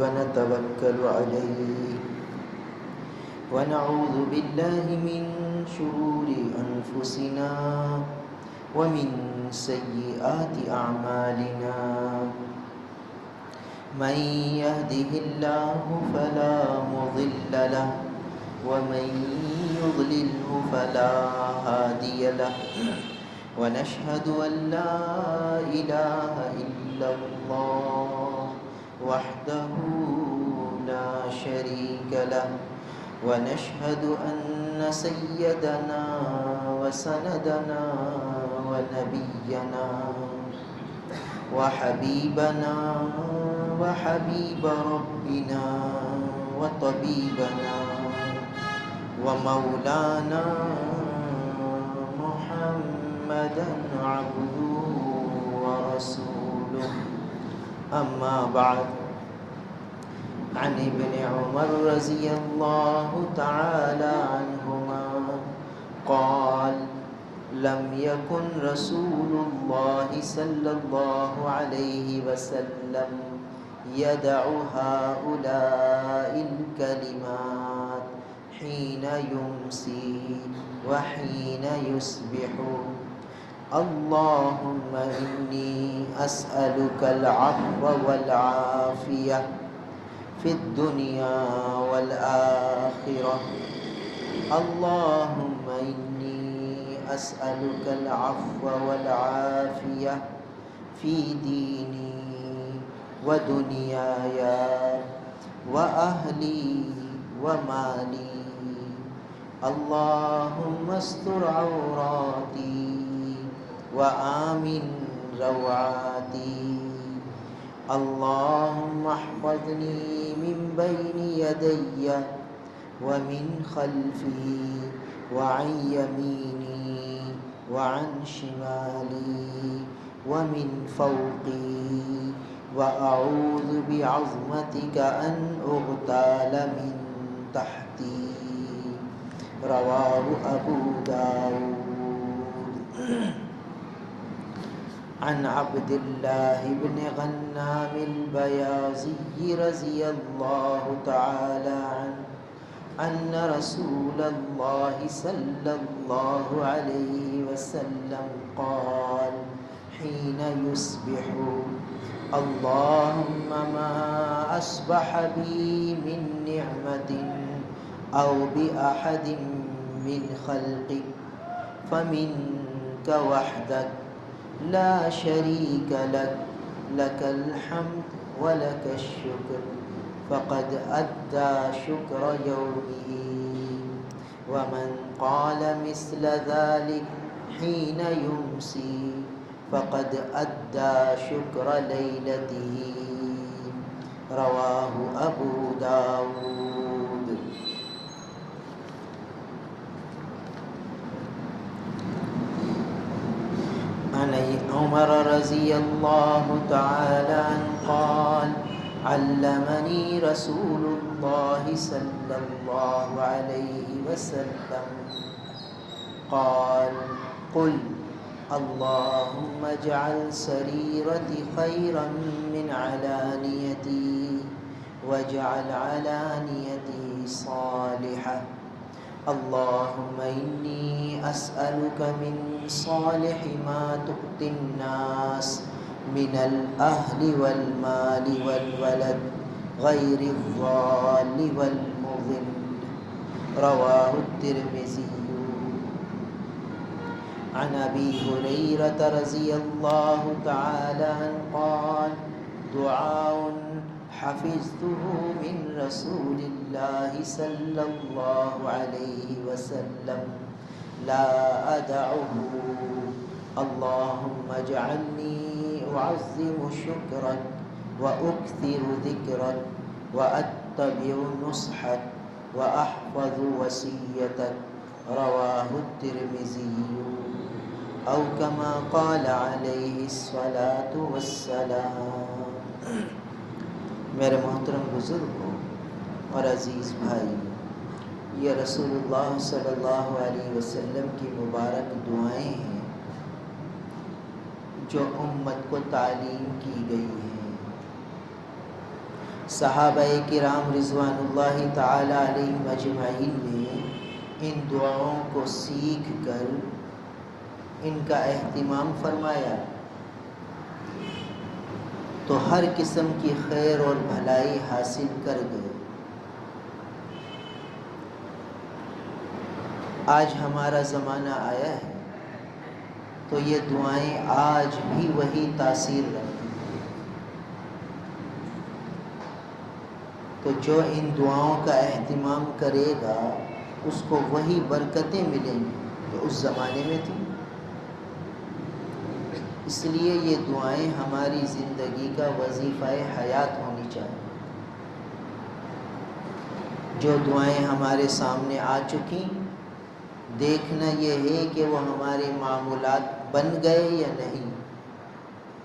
ونتوكل عليه ونعوذ بالله من شرور أنفسنا ومن سيئات أعمالنا من يهده الله فلا مضل له ومن يضلله فلا هادي له ونشهد أن لا إله إلا الله وحده لا شريك له ونشهد أن سيدنا وسندنا ونبينا وحبيبنا وحبيب ربنا وطبيبنا ومولانا محمدا عبده ورسوله أما بعد عن ابن عمر رضي الله تعالى عنهما قال لم يكن رسول الله صلى الله عليه وسلم يدع هؤلاء الكلمات حين يمسي وحين يصبح اللهم إني أسألك العفو والعافية في الدنيا والآخرة اللهم إني أسألك العفو والعافية في ديني ودنياي وأهلي ومالي اللهم استر عوراتي وآمن روعاتي اللهم احفظني من بين يدي ومن خلفي وعن يميني وعن شمالي ومن فوقي وأعوذ بعظمتك أن أغتال من تحتي رواه أبو داود عن عبد الله بن غنام البياضي رضي الله تعالى عنه أن رسول الله صلى الله عليه وسلم قال حين يصبح اللهم ما أصبح بي من نعمة أو بأحد من خلقك فمنك وحدك لا شريك لك لك الحمد ولك الشكر فقد أدى شكر يومه ومن قال مثل ذلك حين يمسي فقد أدى شكر ليلته رواه أبو داود عن عمر رضي الله تعالى عنه قال علمني رسول الله صلى الله عليه وسلم قال قل اللهم اجعل سريرتي خيرا من علانيتي واجعل علانيتي صالحة اللهم إني أسألك من صالح ما تؤتي الناس من الأهل والمال والولد غير الضال والمضل رواه الترمذي عن أبي هريرة رضي الله تعالى عنه قال دعاء حفظته من رسول الله صلى الله عليه وسلم لا أدعه اللهم اجعلني أعظم شكرك وأكثر ذكرك وأتبع نصحك وأحفظ وصيتك رواه الترمذي أو كما قال عليه الصلاة والسلام میرے محترم بزرگوں اور عزیز بھائی، یہ رسول اللہ صلی اللہ علیہ وسلم کی مبارک دعائیں ہیں جو امت کو تعلیم کی گئی ہیں، صحابہ کرام رضوان اللہ تعالی علیہم اجمعین نے ان دعاؤں کو سیکھ کر ان کا اہتمام فرمایا تو ہر قسم کی خیر اور بھلائی حاصل کر گئے۔ آج ہمارا زمانہ آیا ہے تو یہ دعائیں آج بھی وہی تاثیر رکھتی ہیں۔ تو جو ان دعاؤں کا اہتمام کرے گا اس کو وہی برکتیں ملیں گی جو اس زمانے میں تھیں۔ اس لیے یہ دعائیں ہماری زندگی کا وظیفہ حیات ہونی چاہیے۔ جو دعائیں ہمارے سامنے آ چکی، دیکھنا یہ ہے کہ وہ ہمارے معمولات بن گئے یا نہیں،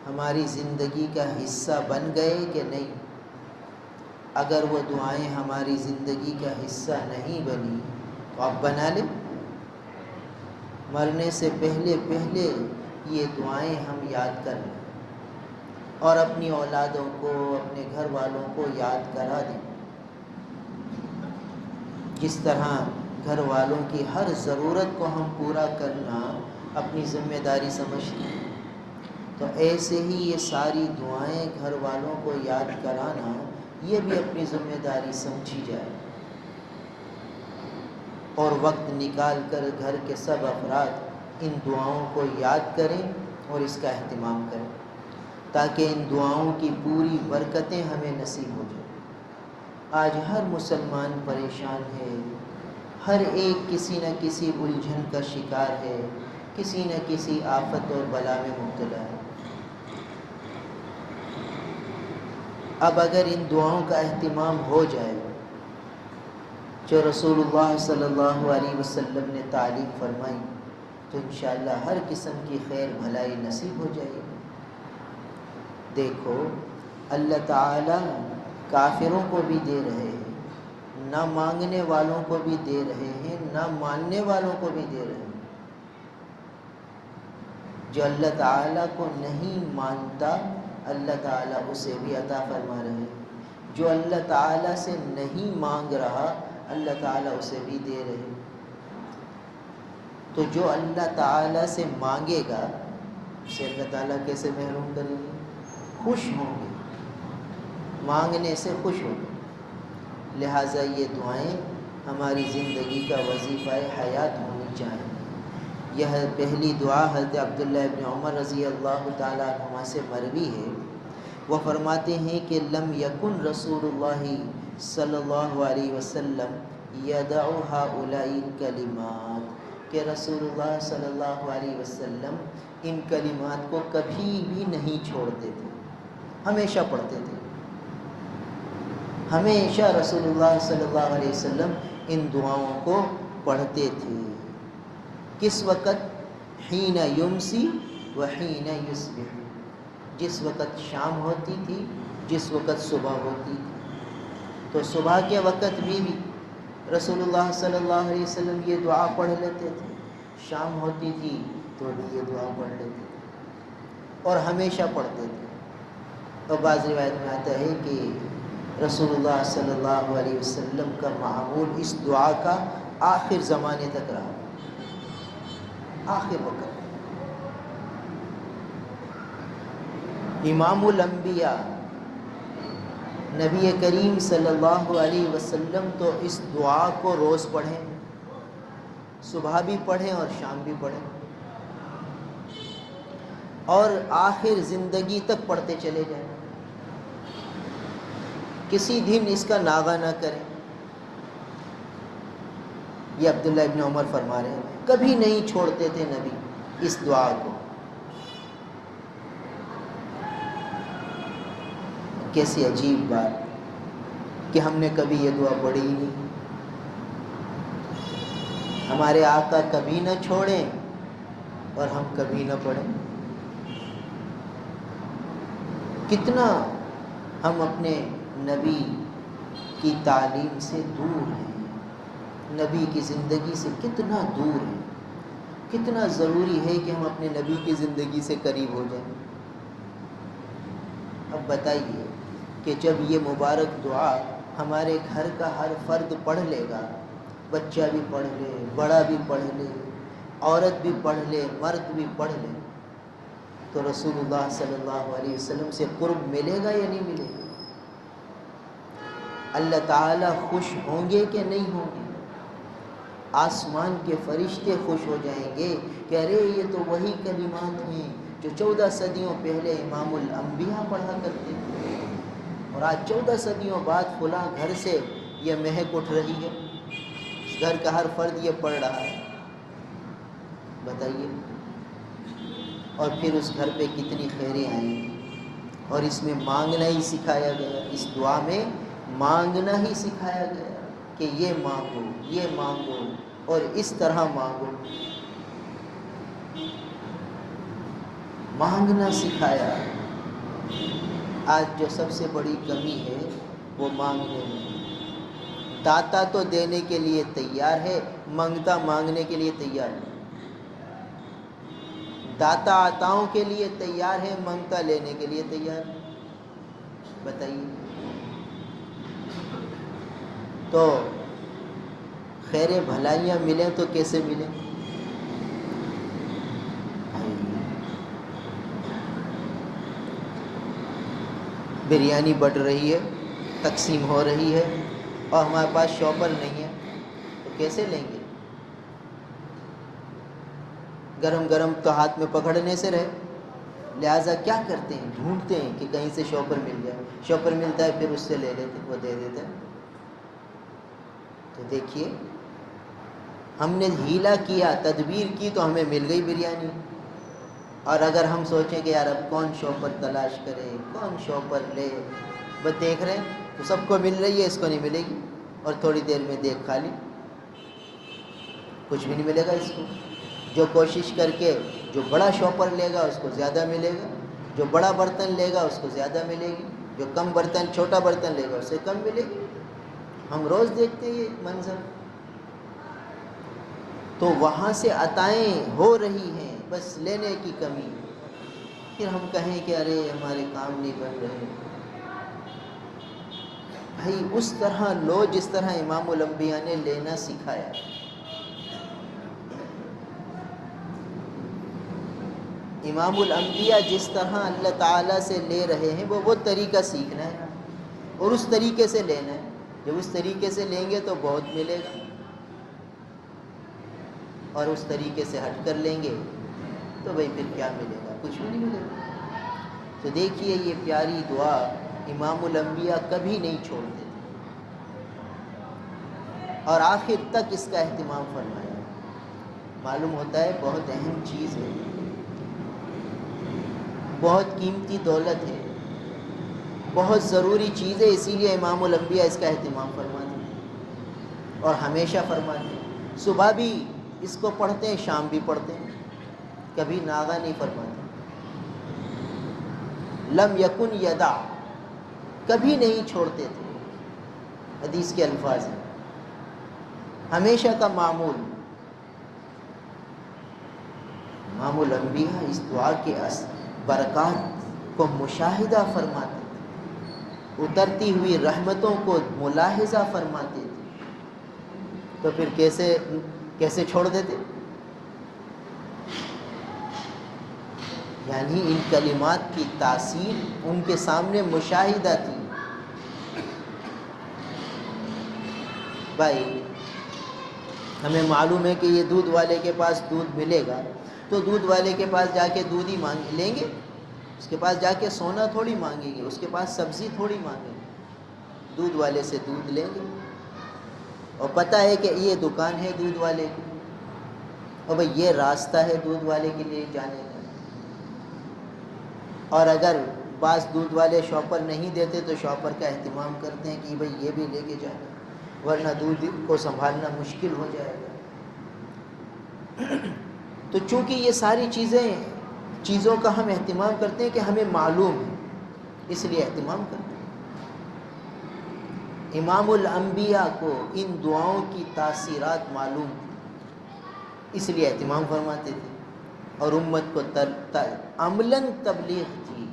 ہماری زندگی کا حصہ بن گئے کہ نہیں۔ اگر وہ دعائیں ہماری زندگی کا حصہ نہیں بنی تو آپ بنا لیں۔ مرنے سے پہلے یہ دعائیں ہم یاد کر لیں اور اپنی اولادوں کو، اپنے گھر والوں کو یاد کرا دیں۔ جس طرح گھر والوں کی ہر ضرورت کو ہم پورا کرنا اپنی ذمہ داری سمجھتے ہیں، تو ایسے ہی یہ ساری دعائیں گھر والوں کو یاد کرانا یہ بھی اپنی ذمہ داری سمجھی جائے، اور وقت نکال کر گھر کے سب افراد ان دعاؤں کو یاد کریں اور اس کا اہتمام کریں تاکہ ان دعاؤں کی پوری برکتیں ہمیں نصیب ہو جائیں۔ آج ہر مسلمان پریشان ہے، ہر ایک کسی نہ کسی الجھن کا شکار ہے، کسی نہ کسی آفت اور بلا میں مبتلا ہے۔ اب اگر ان دعاؤں کا اہتمام ہو جائے جو رسول اللہ صلی اللہ علیہ وسلم نے تعلیم فرمائی، تو انشاءاللہ ہر قسم کی خیر بھلائی نصیب ہو جائے گی۔ دیکھو اللہ تعالی کافروں کو بھی دے رہے ہیں، نہ مانگنے والوں کو بھی دے رہے ہیں، نہ ماننے والوں کو بھی دے رہے ہیں۔ جو اللہ تعالیٰ کو نہیں مانتا اللہ تعالیٰ اسے بھی عطا فرما رہے ہیں، جو اللہ تعالیٰ سے نہیں مانگ رہا اللہ تعالیٰ اسے بھی دے رہے ہیں۔ تو جو اللہ تعالیٰ سے مانگے گا اسے اللہ تعالیٰ کیسے محروم کریں گے؟ خوش ہوں گے، مانگنے سے خوش ہوں گے۔ لہٰذا یہ دعائیں ہماری زندگی کا وظیفہ حیات ہونی چاہیے۔ یہ پہلی دعا حضرت عبداللہ ابن عمر رضی اللہ تعالیٰ عنہما سے مروی ہے۔ وہ فرماتے ہیں کہ لم یکن رسول اللہ صلی اللہ علیہ وسلم یدع ہؤلاء الکلمات، کہ رسول اللہ صلی اللہ علیہ وسلم ان کلمات کو کبھی بھی نہیں چھوڑتے تھے، ہمیشہ پڑھتے تھے۔ ہمیشہ رسول اللہ صلی اللہ علیہ وسلم ان دعاؤں کو پڑھتے تھے۔ کس وقت؟ حین یمسی و حین یصبح، جس وقت شام ہوتی تھی، جس وقت صبح ہوتی تھی۔ تو صبح کے وقت بھی رسول اللہ صلی اللہ علیہ وسلم یہ دعا پڑھ لیتے تھے، شام ہوتی تھی تو بھی یہ دعا پڑھ لیتے تھے اور ہمیشہ پڑھتے تھے۔ اور بعض روایت میں آتا ہے کہ رسول اللہ صلی اللہ علیہ وسلم کا معمول اس دعا کا آخر زمانے تک رہا، آخر وقت۔ امام الانبیاء نبی کریم صلی اللہ علیہ وسلم تو اس دعا کو روز پڑھیں، صبح بھی پڑھیں اور شام بھی پڑھیں، اور آخر زندگی تک پڑھتے چلے جائیں، کسی دن اس کا ناغہ نہ کریں۔ یہ عبداللہ ابن عمر فرما رہے ہیں، کبھی نہیں چھوڑتے تھے نبی اس دعا کو۔ کیسی عجیب بات کہ ہم نے کبھی یہ دعا پڑھی ہی نہیں۔ ہمارے آقا کبھی نہ چھوڑیں اور ہم کبھی نہ پڑھیں۔ کتنا ہم اپنے نبی کی تعلیم سے دور ہیں، نبی کی زندگی سے کتنا دور ہیں۔ کتنا ضروری ہے کہ ہم اپنے نبی کی زندگی سے قریب ہو جائیں۔ اب بتائیے کہ جب یہ مبارک دعا ہمارے گھر کا ہر فرد پڑھ لے گا، بچہ بھی پڑھ لے، بڑا بھی پڑھ لے، عورت بھی پڑھ لے، مرد بھی پڑھ لے، تو رسول اللہ صلی اللہ علیہ وسلم سے قرب ملے گا یا نہیں ملے گا؟ اللہ تعالیٰ خوش ہوں گے کہ نہیں ہوں گے؟ آسمان کے فرشتے خوش ہو جائیں گے کہ ارے یہ تو وہی کلمات ہیں جو 14 صدیوں پہلے امام الانبیاء پڑھا کرتے تھے، اور آج 14 صدیوں بعد فلاں گھر سے یہ مہک اٹھ رہی ہے، اس گھر کا ہر فرد یہ پڑھ رہا ہے۔ بتائیے، اور پھر اس گھر پہ کتنی خیریں آئیں گی۔ اور اس میں مانگنا ہی سکھایا گیا، اس دعا میں مانگنا ہی سکھایا گیا کہ یہ مانگو، یہ مانگو اور اس طرح مانگو، مانگنا سکھایا۔ آج جو سب سے بڑی کمی ہے وہ مانگنے میں۔ داتا تو دینے کے لیے تیار ہے، منگتا مانگنے کے لیے تیار نہیں۔ داتا عطاؤں کے لیے تیار ہے، منگتا لینے کے لیے تیار نہیں۔ بتائیے، تو خیر بھلائیاں ملیں تو کیسے ملیں؟ بریانی بڑھ رہی ہے، تقسیم ہو رہی ہے، اور ہمارے پاس شاپر نہیں ہے، تو کیسے لیں گے؟ گرم گرم تو ہاتھ میں پکڑنے سے رہے، لہٰذا کیا کرتے ہیں؟ ڈھونڈتے ہیں کہ کہیں سے شاپر مل جائے، شاپر ملتا ہے پھر اس سے لے لیتے، وہ دے دیتے ہیں۔ تو دیکھیے، ہم نے ہیلا کیا، تدبیر کی تو ہمیں مل گئی بریانی، اور اگر ہم سوچیں کہ یار اب کون شاپر تلاش کرے، کون شاپر لے، بس دیکھ رہے ہیں تو سب کو مل رہی ہے، اس کو نہیں ملے گی، اور تھوڑی دیر میں دیکھ خالی، کچھ بھی نہیں ملے گا اس کو۔ جو کوشش کر کے جو بڑا شاپر لے گا اس کو زیادہ ملے گا، جو بڑا برتن لے گا اس کو زیادہ ملے گی، جو کم برتن، چھوٹا برتن لے گا اس سے کم ملے گی۔ ہم روز دیکھتے ہیں یہ منظر۔ تو وہاں سے عطائیں ہو رہی ہیں، بس لینے کی کمی۔ پھر ہم کہیں کہ ارے ہمارے کام نہیں بن رہے۔ بھائی اس طرح لو جس طرح امام الانبیاء نے لینا سکھایا۔ امام الانبیاء جس طرح اللہ تعالیٰ سے لے رہے ہیں وہ طریقہ سیکھنا ہے اور اس طریقے سے لینا ہے۔ جب اس طریقے سے لیں گے تو بہت ملے گا، اور اس طریقے سے ہٹ کر لیں گے تو بھائی پھر کیا ملے گا؟ کچھ بھی نہیں ملے گا۔ تو دیکھیے یہ پیاری دعا امام الانبیاء کبھی نہیں چھوڑتے تھے، اور آخر تک اس کا اہتمام فرمایا۔ معلوم ہوتا ہے بہت اہم چیز ہے، بہت قیمتی دولت ہے، بہت ضروری چیز ہے، اسی لیے امام الانبیاء اس کا اہتمام فرماتے ہیں اور ہمیشہ فرماتے ہیں۔ صبح بھی اس کو پڑھتے ہیں، شام بھی پڑھتے ہیں، کبھی ناغہ نہیں فرماتے۔ لم یکن یدع، کبھی نہیں چھوڑتے تھے، حدیث کے الفاظ ہیں، ہمیشہ کا معمول۔ امام الانبیاء اس دعا کے برکات کو مشاہدہ فرماتے تھے، اترتی ہوئی رحمتوں کو ملاحظہ فرماتے تھے، تو پھر کیسے چھوڑ دیتے؟ یعنی ان کلمات کی تاثیر ان کے سامنے مشاہدہ تھی۔ بھائی ہمیں معلوم ہے کہ یہ دودھ والے کے پاس دودھ ملے گا، تو دودھ والے کے پاس جا کے دودھ ہی مانگ لیں گے، اس کے پاس جا کے سونا تھوڑی مانگیں گے، اس کے پاس سبزی تھوڑی مانگیں گے، دودھ والے سے دودھ لیں گے، اور پتہ ہے کہ یہ دکان ہے دودھ والے کی، اور بھائی یہ راستہ ہے دودھ والے کے لیے جانے کا۔ اور اگر بعض دودھ والے شاپر نہیں دیتے تو شاپر کا اہتمام کرتے ہیں کہ بھائی یہ بھی لے کے جانا، ورنہ دودھ کو سنبھالنا مشکل ہو جائے گا۔ تو چونکہ یہ ساری چیزوں کا ہم اہتمام کرتے ہیں کہ ہمیں معلوم ہے، اس لیے اہتمام کرتے ہیں۔ امام الانبیاء کو ان دعاؤں کی تاثیرات معلوم تھی، اس لیے اہتمام فرماتے تھے، اور امت کو عملاً تبلیغ تھی،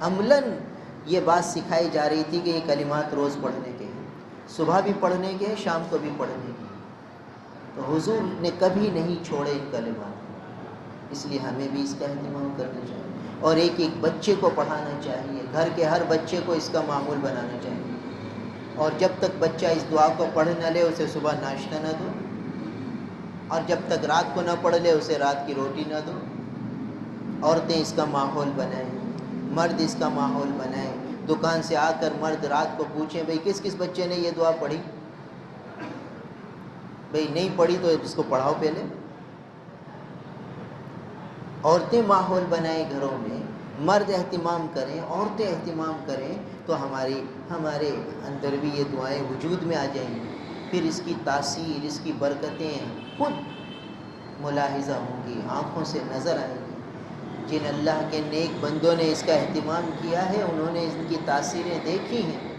عملاً یہ بات سکھائی جا رہی تھی کہ یہ کلمات روز پڑھنے کے ہیں، صبح بھی پڑھنے کے ہیں، شام کو بھی پڑھنے کے ہیں۔ تو حضور نے کبھی نہیں چھوڑے ان کلمات کو، اس لیے ہمیں بھی اس کا اہتمام کرنا چاہیے، اور ایک ایک بچے کو پڑھانا چاہیے، گھر کے ہر بچے کو اس کا معمول بنانا چاہیے۔ اور جب تک بچہ اس دعا کو پڑھ نہ لے اسے صبح ناشتہ نہ دو، اور جب تک رات کو نہ پڑھ لے اسے رات کی روٹی نہ دو۔ عورتیں اس کا ماحول بنائیں، مرد اس کا ماحول بنائیں۔ دکان سے آ کر مرد رات کو پوچھیں بھئی کس کس بچے نے یہ دعا پڑھی؟ بھئی نہیں پڑھی تو اس کو پڑھاؤ پہلے۔ عورتیں ماحول بنائیں گھروں میں، مرد اہتمام کریں، عورتیں اہتمام کریں، تو ہمارے اندر بھی یہ دعائیں وجود میں آ جائیں گی۔ پھر اس کی تاثیر، اس کی برکتیں خود ملاحظہ ہوں گی، آنکھوں سے نظر آئیں گی۔ جن اللہ کے نیک بندوں نے اس کا اہتمام کیا ہے انہوں نے ان کی تاثیریں دیکھی ہیں۔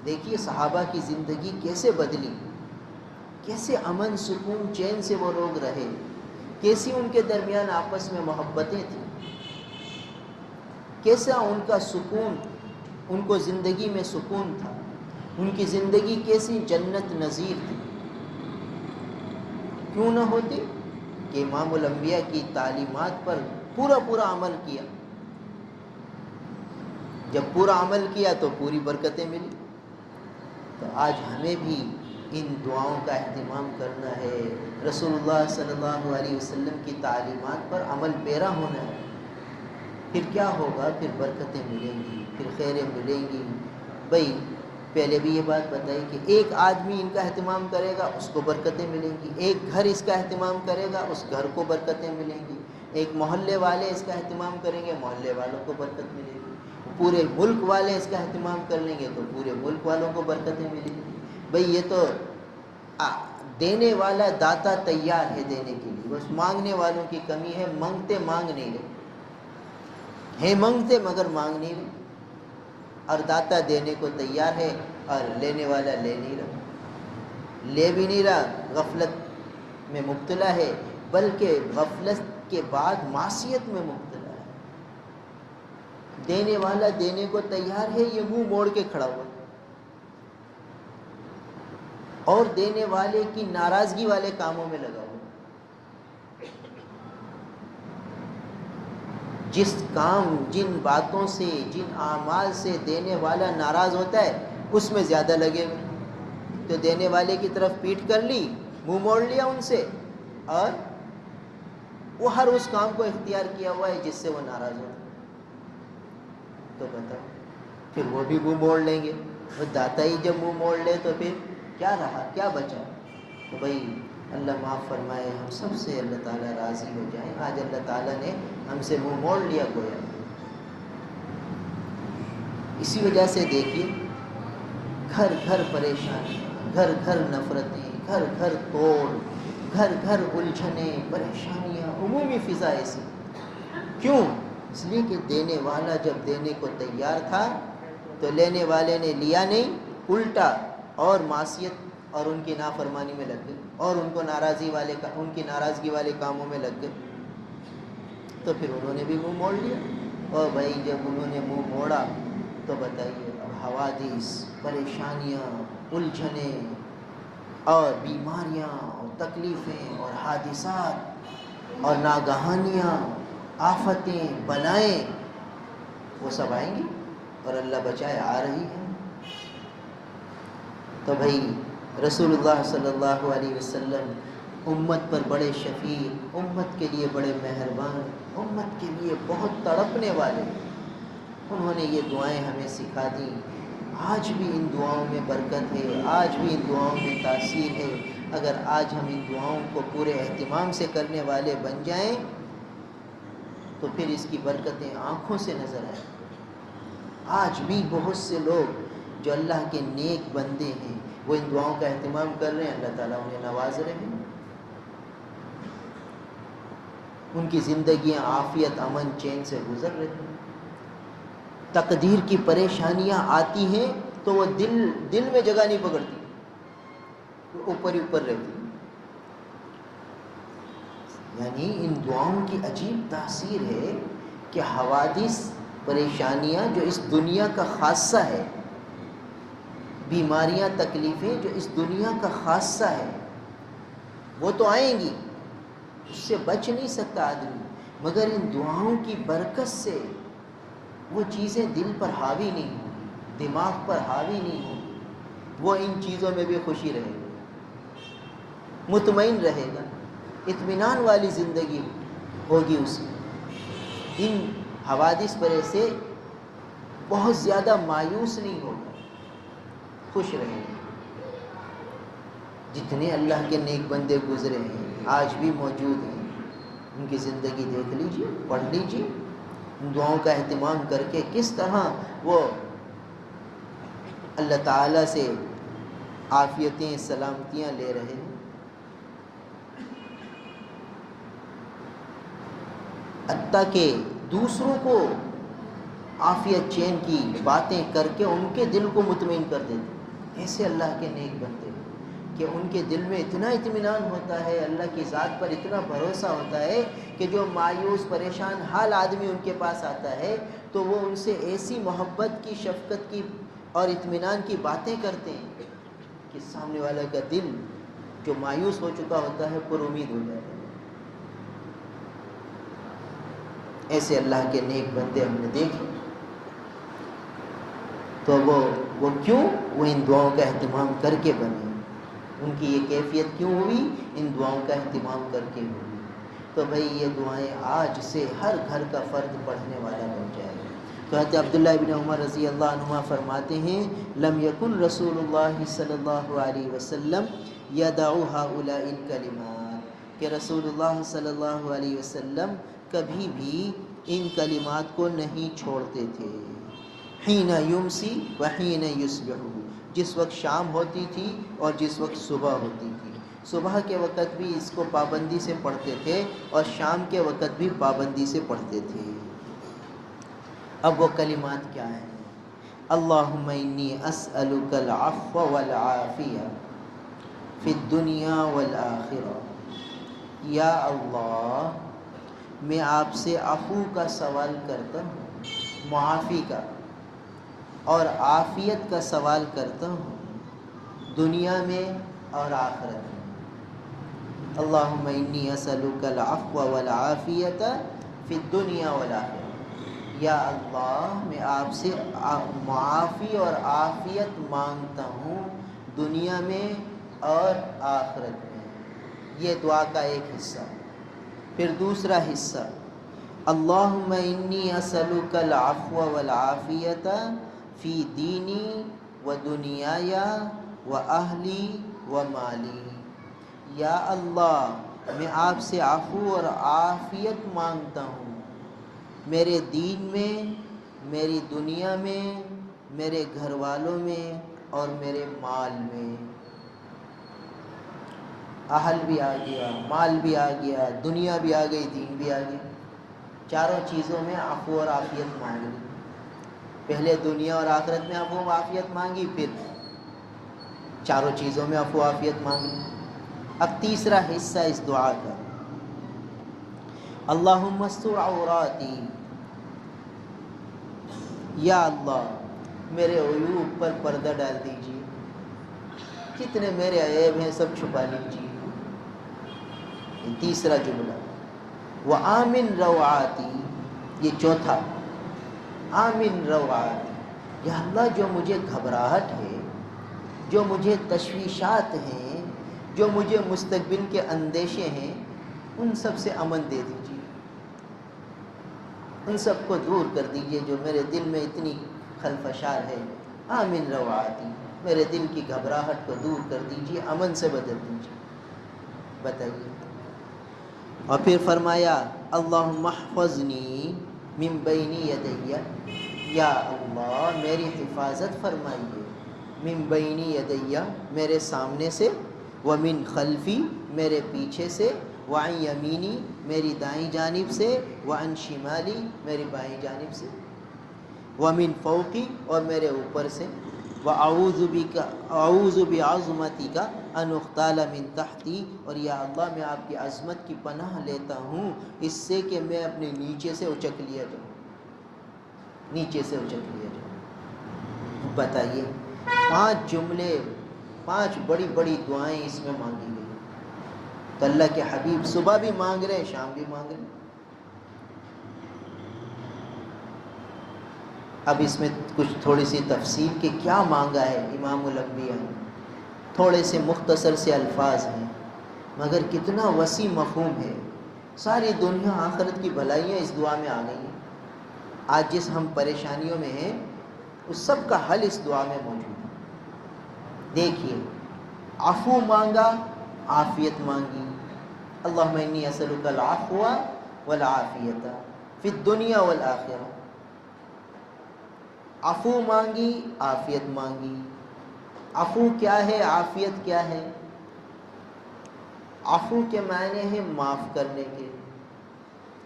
دیکھیے صحابہ کی زندگی کیسے بدلی، کیسے امن سکون چین سے وہ لوگ رہے، کیسی ان کے درمیان آپس میں محبتیں تھیں، کیسا ان کا سکون، ان کو زندگی میں سکون تھا، ان کی زندگی کیسی جنت نظیر تھی۔ کیوں نہ ہوتی کہ امام الانبیاء کی تعلیمات پر پورا عمل کیا۔ جب پورا عمل کیا تو پوری برکتیں ملی۔ تو آج ہمیں بھی ان دعاؤں کا اہتمام کرنا ہے، رسول اللہ صلی اللہ علیہ وسلم کی تعلیمات پر عمل پیرا ہونا ہے۔ پھر کیا ہوگا؟ پھر برکتیں ملیں گی، پھر خیریں ملیں گی۔ بھئی پہلے بھی یہ بات بتائی کہ ایک آدمی ان کا اہتمام کرے گا اس کو برکتیں ملیں گی، ایک گھر اس کا اہتمام کرے گا اس گھر کو برکتیں ملیں گی، ایک محلے والے اس کا اہتمام کریں گے محلے والوں کو برکت ملے گی، پورے ملک والے اس کا اہتمام کر لیں گے تو پورے ملک والوں کو برکتیں ملیں گی۔ بھئی یہ تو دینے والا داتا تیار ہے دینے کے لیے، بس مانگنے والوں کی کمی ہے، مانگتے مانگ نہیں رہے ہیں، مانگتے مگر مانگ نہیں رہے۔ اور داتا دینے کو تیار ہے اور لینے والا لے نہیں رہا، لے بھی نہیں رہا، غفلت میں مبتلا ہے، بلکہ غفلت کے بعد معصیت میں مبتلا ہے۔ دینے والا دینے کو تیار ہے، یہ منہ موڑ کے کھڑا ہوا، اور دینے والے کی ناراضگی والے کاموں میں لگا ہوا۔ جس کام، جن باتوں سے، جن اعمال سے دینے والا ناراض ہوتا ہے اس میں زیادہ لگے ہوئے، تو دینے والے کی طرف پیٹھ کر لی، منہ موڑ لیا ان سے، اور وہ ہر اس کام کو اختیار کیا ہوا ہے جس سے وہ ناراض ہوتا ہے۔ تو بتاؤ پھر وہ بھی منہ موڑ لیں گے، وہ داتا ہی جب منہ موڑ لے تو پھر کیا رہا، کیا بچا؟ تو بھائی اللہ معاف فرمائے، ہم سب سے اللہ تعالیٰ راضی ہو جائیں۔ آج اللہ تعالیٰ نے ہم سے منہ موڑ لیا گویا۔ اسی وجہ سے دیکھیے گھر گھر پریشانی، گھر گھر نفرتیں، گھر گھر توڑ، گھر گھر الجھنیں، پریشانیاں، عمومی فضا ایسی۔ کیوں؟ اس لیے کہ دینے والا جب دینے کو تیار تھا تو لینے والے نے لیا نہیں، الٹا اور معصیت اور ان کی نافرمانی میں لگ گئے، اور ان کی ناراضگی والے کاموں میں لگ گئے، تو پھر انہوں نے بھی منہ موڑ لیا۔ اور بھائی جب انہوں نے منہ موڑا تو بتائیے اب حوادث، پریشانیاں، الجھنیں اور بیماریاں اور تکلیفیں اور حادثات اور ناگہانیاں، آفتیں، بلائیں، وہ سب آئیں گی، اور اللہ بچائے آ رہی ہیں۔ تو بھائی رسول اللہ صلی اللہ علیہ وسلم امت پر بڑے شفیق، امت کے لیے بڑے مہربان، امت کے لیے بہت تڑپنے والے، انہوں نے یہ دعائیں ہمیں سکھا دیں۔ آج بھی ان دعاؤں میں برکت ہے، آج بھی ان دعاؤں میں تاثیر ہے۔ اگر آج ہم ان دعاؤں کو پورے اہتمام سے کرنے والے بن جائیں تو پھر اس کی برکتیں آنکھوں سے نظر آئیں۔ آج بھی بہت سے لوگ جو اللہ کے نیک بندے ہیں وہ ان دعاؤں کا اہتمام کر رہے ہیں، اللہ تعالیٰ انہیں نواز رہے ہیں، ان کی زندگیاں عافیت، امن، چین سے گزر رہی ہیں۔ تقدیر کی پریشانیاں آتی ہیں تو وہ دل میں جگہ نہیں پکڑتی، وہ اوپر ہی اوپر رہتی۔ یعنی ان دعاؤں کی عجیب تاثیر ہے کہ حوادث پریشانیاں جو اس دنیا کا خاصہ ہے، بیماریاں تکلیفیں جو اس دنیا کا خاصہ ہے، وہ تو آئیں گی، اس سے بچ نہیں سکتا آدمی، مگر ان دعاؤں کی برکت سے وہ چیزیں دل پر حاوی نہیں ہوں، دماغ پر حاوی نہیں ہوں، وہ ان چیزوں میں بھی خوشی رہے گا، مطمئن رہے گا، اطمینان والی زندگی ہوگی اس میں، ان حوادث پر سے بہت زیادہ مایوس نہیں ہوگا، خوش رہے گا۔ جتنے اللہ کے نیک بندے گزرے ہیں آج بھی موجود ہیں، ان کی زندگی دیکھ لیجئے، پڑھ لیجئے، ان دعاؤں کا اہتمام کر کے کس طرح وہ اللہ تعالیٰ سے عافیتیں سلامتیاں لے رہے ہیں۔ حتیٰ کہ دوسروں کو عافیت چین کی باتیں کر کے ان کے دل کو مطمئن کر دیتے، ایسے اللہ کے نیک بندے کہ ان کے دل میں اتنا اطمینان ہوتا ہے، اللہ کی ذات پر اتنا بھروسہ ہوتا ہے کہ جو مایوس پریشان حال آدمی ان کے پاس آتا ہے تو وہ ان سے ایسی محبت کی، شفقت کی اور اطمینان کی باتیں کرتے ہیں کہ سامنے والا کا دل جو مایوس ہو چکا ہوتا ہے پر امید ہو جاتا ہے۔ ایسے اللہ کے نیک بندے ہم نے دیکھے، تو وہ کیوں؟ وہ ان دعاؤں کا اہتمام کر کے بنے، ان کی یہ کیفیت کیوں ہوئی؟ ان دعاؤں کا اہتمام کر کے ہوئی۔ تو بھئی یہ دعائیں آج سے ہر گھر کا فرد پڑھنے والا بن جائے۔ تو حضرت عبداللہ بن عمر رضی اللہ عنہما فرماتے ہیں لم یکن رسول اللہ صلی اللہ علیہ وسلم یدع ہؤلاء الکلمات، کہ رسول اللہ صلی اللہ علیہ وسلم کبھی بھی ان کلمات کو نہیں چھوڑتے تھے۔ حین یمسی وحین یصبح، جس وقت شام ہوتی تھی اور جس وقت صبح ہوتی تھی، صبح کے وقت بھی اس کو پابندی سے پڑھتے تھے اور شام کے وقت بھی پابندی سے پڑھتے تھے۔ اب وہ کلمات کیا ہیں؟ اللہم انی اسألک العفو والعافیہ فی الدنیا والآخرہ، یا اللہ میں آپ سے عفو کا سوال کرتا ہوں، معافی کا اور عافیت کا سوال کرتا ہوں دنیا میں اور آخرت میں۔ اللہم انی اسألک العفو والعافیۃ فی الدنیا والآخرہ، یا اللہ میں آپ سے معافی اور عافیت مانگتا ہوں دنیا میں اور آخرت میں۔ یہ دعا کا ایک حصہ۔ پھر دوسرا حصہ، اللہم انی اسألک العفو والعافیۃ فی دینی و دنیای و اہلی و مالی، یا اللہ میں آپ سے عفو اور عافیت مانگتا ہوں میرے دین میں، میری دنیا میں، میرے گھر والوں میں اور میرے مال میں۔ اہل بھی آ گیا، مال بھی آ گیا، دنیا بھی آ گئی، دین بھی آ گیا، چاروں چیزوں میں عفو اور عافیت مانگ لی۔ پہلے دنیا اور آخرت میں عفو و عافیت مانگی، پھر چاروں چیزوں میں عفو و عافیت مانگ لی۔ اب تیسرا حصہ اس دعا کا، اللہم استر عوراتی، یا اللہ میرے عیوب پر پردہ ڈال دیجیے، جتنے میرے عیب ہیں سب چھپا لیجیے۔ یہ تیسرا جملہ۔ وآمن روعاتی، یہ چوتھا، آمن روعاتی، یا اللہ جو مجھے گھبراہٹ ہے، جو مجھے تشویشات ہیں، جو مجھے مستقبل کے اندیشے ہیں، ان سب سے امن دے دیجیے، ان سب کو دور کر دیجیے جو میرے دل میں اتنی خلفشار ہے۔ آمن روعاتی، میرے دل کی گھبراہٹ کو دور کر دیجیے، امن سے بدل دیجیے۔ بتائیے۔ اور پھر فرمایا اللہم احفظنی من بین یدی، یا اللہ میری حفاظت فرمائیے، من بین یدی میرے سامنے سے، ومن خلفی میرے پیچھے سے، وعن یمینی میری دائیں جانب سے، وعن شمالی میری بائیں جانب سے، ومن فوقی اور میرے اوپر سے، اعوذ بعظمتک ان اغتال من تحتی، اور یا اللہ میں آپ کی عظمت کی پناہ لیتا ہوں اس سے کہ میں اپنے نیچے سے اچک لیا جاؤں۔ نیچے سے اچک لیا جائے۔ بتائیے 5 جملے، 5 بڑی بڑی دعائیں اس میں مانگی گئی، تو اللہ کے حبیب صبح بھی مانگ رہے ہیں، شام بھی مانگ رہے ہیں۔ اب اس میں کچھ تھوڑی سی تفصیل کہ کیا مانگا ہے امام الانبیاء نے، تھوڑے سے مختصر سے الفاظ ہیں مگر کتنا وسیع مفہوم ہے۔ ساری دنیا آخرت کی بھلائیاں اس دعا میں آ گئی ہیں۔ آج جس ہم پریشانیوں میں ہیں اس سب کا حل اس دعا میں موجود ہے۔ دیکھیے، عفو مانگا، عافیت مانگی، اللہم انی اسألک العفو والعافیت فی الدنیا والآخرہ۔ عفو مانگی، عافیت مانگی۔ عفو کیا ہے، عافیت کیا ہے؟ عفو کے معنی ہے معاف کرنے کے،